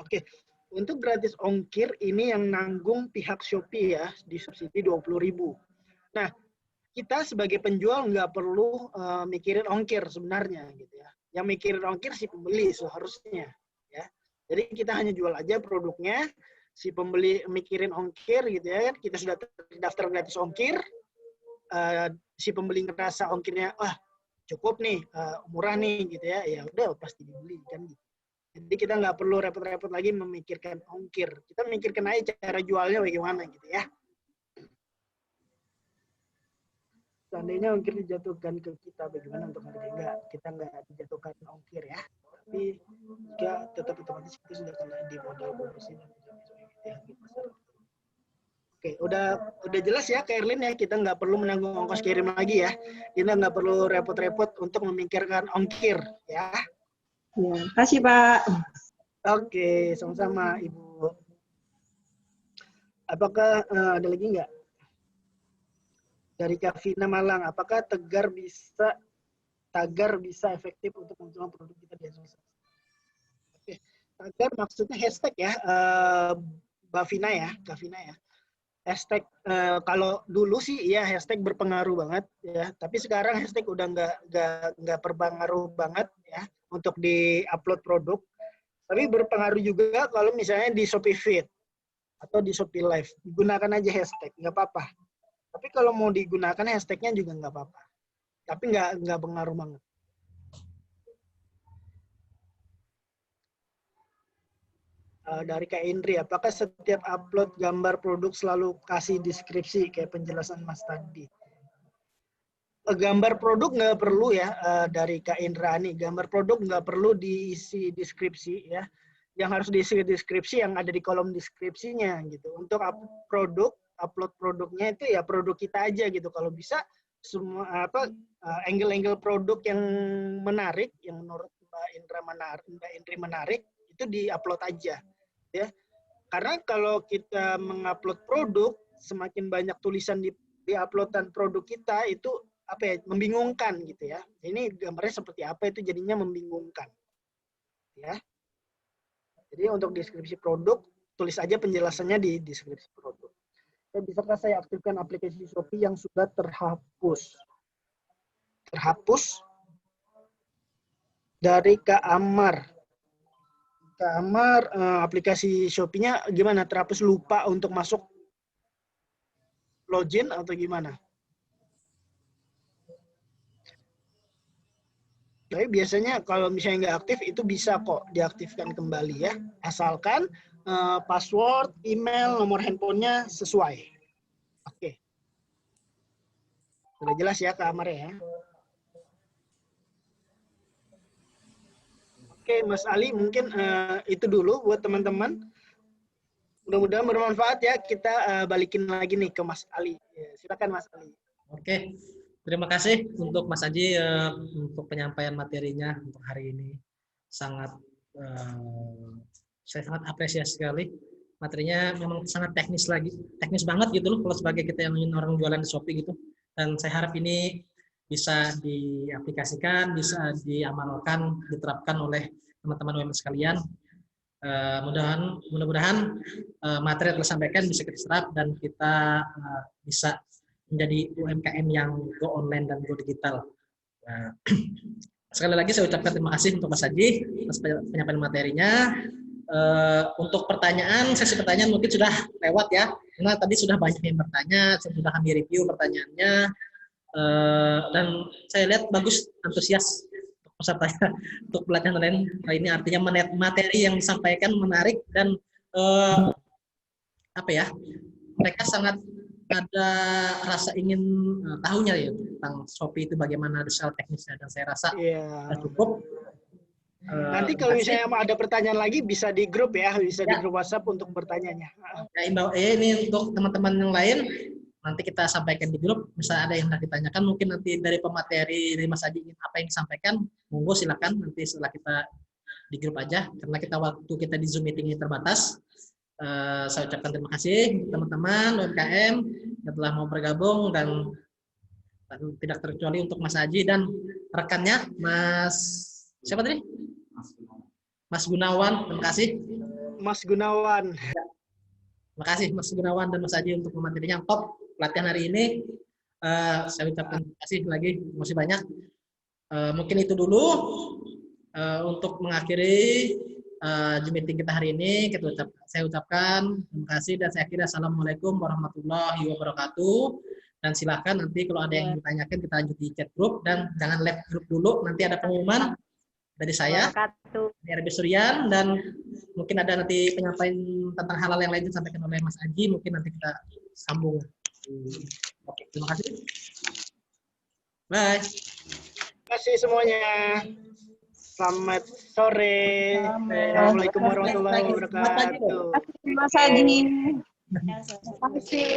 Oke, untuk gratis ongkir ini yang nanggung pihak Shopee ya, disubsidi 20.000. Nah, kita sebagai penjual nggak perlu mikirin ongkir sebenarnya gitu ya. Yang mikirin ongkir si pembeli seharusnya ya. Jadi kita hanya jual aja produknya, si pembeli mikirin ongkir gitu ya, kita sudah terdaftar gratis ongkir, si pembeli ngerasa ongkirnya cukup nih, murah nih gitu ya, ya udah pasti dibeli kan gitu. Jadi kita nggak perlu repot-repot lagi memikirkan ongkir, kita mikirkan aja cara jualnya bagaimana gitu ya. seandainya ongkir dijatuhkan ke kita, bagaimana untuk harga? Enggak, kita nggak dijatuhkan ongkir ya. Tapi jika tetap otomatis kita sudah kena di modal produksi dan harga pasar. Oke, udah jelas ya Kak Erlin ya, kita nggak perlu menanggung ongkos kirim lagi ya. Kita nggak perlu repot-repot untuk memikirkan ongkir ya. Ya, kasih Pak. Oke, sama-sama Ibu. Apakah ada lagi nggak? Dari Kavina Malang, apakah tagar bisa efektif untuk menjual produk kita di Asus? Oke, tagar maksudnya hashtag ya, Kavina ya. Hashtag kalau dulu sih ya hashtag berpengaruh banget ya, tapi sekarang hashtag udah nggak berpengaruh banget ya untuk di-upload produk. Tapi berpengaruh juga kalau misalnya di Shopee Feed atau di Shopee Live, gunakan aja hashtag, nggak apa-apa. Tapi kalau mau digunakan hashtagnya juga nggak apa-apa. Tapi nggak pengaruh banget. Dari Kak Indri, apakah setiap upload gambar produk selalu kasih deskripsi kayak penjelasan Mas tadi? Gambar produk nggak perlu ya, dari Kak Indrani. Gambar produk nggak perlu diisi deskripsi ya. Yang harus diisi deskripsi yang ada di kolom deskripsinya gitu. Untuk upload produknya itu ya produk kita aja gitu. Kalau bisa semua angle-angle produk yang menarik, yang menurut Mbak Indri menarik, itu di-upload aja ya. Karena kalau kita mengupload produk, semakin banyak tulisan di uploadan produk kita itu membingungkan gitu ya. Ini gambarnya seperti apa itu jadinya membingungkan. Ya. Jadi untuk deskripsi produk, tulis aja penjelasannya di deskripsi produk. Bisakah saya aktifkan aplikasi Shopee yang sudah terhapus? Terhapus dari Kak Amar. Kak Amar, aplikasi Shopee-nya gimana? Terhapus lupa untuk masuk login atau gimana? Tapi biasanya kalau misalnya nggak aktif itu bisa kok diaktifkan kembali ya. Asalkan password, email, nomor handphonenya sesuai. Oke. Sudah jelas ya Kak Amar ya. Oke Mas Ali, mungkin itu dulu buat teman-teman. Mudah-mudahan bermanfaat ya. Kita balikin lagi nih ke Mas Ali. Silakan Mas Ali. Oke. Terima kasih untuk Mas Aji untuk penyampaian materinya untuk hari ini. Saya sangat apresiasi sekali. Materinya memang sangat teknis banget gitu loh kalau sebagai kita yang ingin orang jualan di Shopee gitu. Dan saya harap ini bisa diaplikasikan, bisa diamalkan, diterapkan oleh teman-teman UMKM sekalian. Mudah-mudahan materi yang telah disampaikan bisa kita serap dan kita bisa menjadi UMKM yang go online dan go digital. Sekali lagi saya ucapkan terima kasih untuk Mas Haji atas penyampaian materinya. Untuk sesi pertanyaan mungkin sudah lewat ya, karena tadi sudah banyak yang bertanya, sudah kami review pertanyaannya, dan saya lihat bagus, antusias untuk pesertanya untuk pelatihan online ini, artinya materi yang disampaikan menarik dan mereka sangat ada rasa ingin tahunya ya tentang Shopee itu bagaimana secara teknisnya, dan saya rasa cukup. Nanti kalau misalnya ada pertanyaan lagi bisa di grup ya, bisa di grup WhatsApp untuk bertanyanya. Ya, ini untuk teman-teman yang lain nanti kita sampaikan di grup. Misalnya ada yang hendak ditanyakan, mungkin nanti dari pemateri dari Mas Haji apa yang disampaikan, monggo silakan nanti setelah kita di grup aja, karena waktu kita di Zoom meeting ini terbatas. Saya ucapkan terima kasih teman-teman UMKM yang telah mau bergabung, dan tidak terkecuali untuk Mas Haji dan rekannya Mas siapa tadi? Mas Gunawan. Terima kasih Mas Gunawan. Terima kasih Mas Gunawan dan Mas Haji untuk materinya yang top pelatihan hari ini. Saya ucapkan terima kasih lagi, masih banyak. Mungkin itu dulu untuk mengakhiri Zoom meeting kita hari ini. Saya ucapkan terima kasih dan saya akhiri. Assalamualaikum warahmatullahi wabarakatuh. Dan silakan nanti kalau ada yang ditanyakan kita lanjut di chat grup, dan jangan live grup dulu. Nanti ada pengumuman dari saya, dari RB Suryan, dan mungkin ada nanti penyampaian tentang hal-hal yang lain disampaikan oleh Mas Aji. Mungkin nanti kita sambung. Oke, terima kasih. Bye. Terima kasih semuanya. Selamat sore. Assalamualaikum warahmatullahi wabarakatuh. Mas Adi. Terima kasih.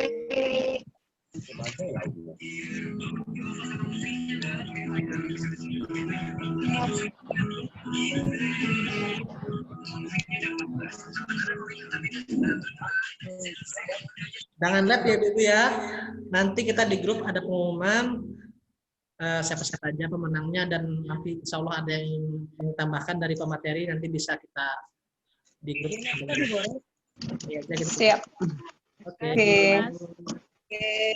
Jangan lab ya Ibu ya. Nanti kita di grup ada pengumuman siapa-siapa aja pemenangnya dan nanti insya Allah ada yang ditambahkan dari pemateri nanti bisa kita di grup. Ya, gitu. Siap. Oke. Oke.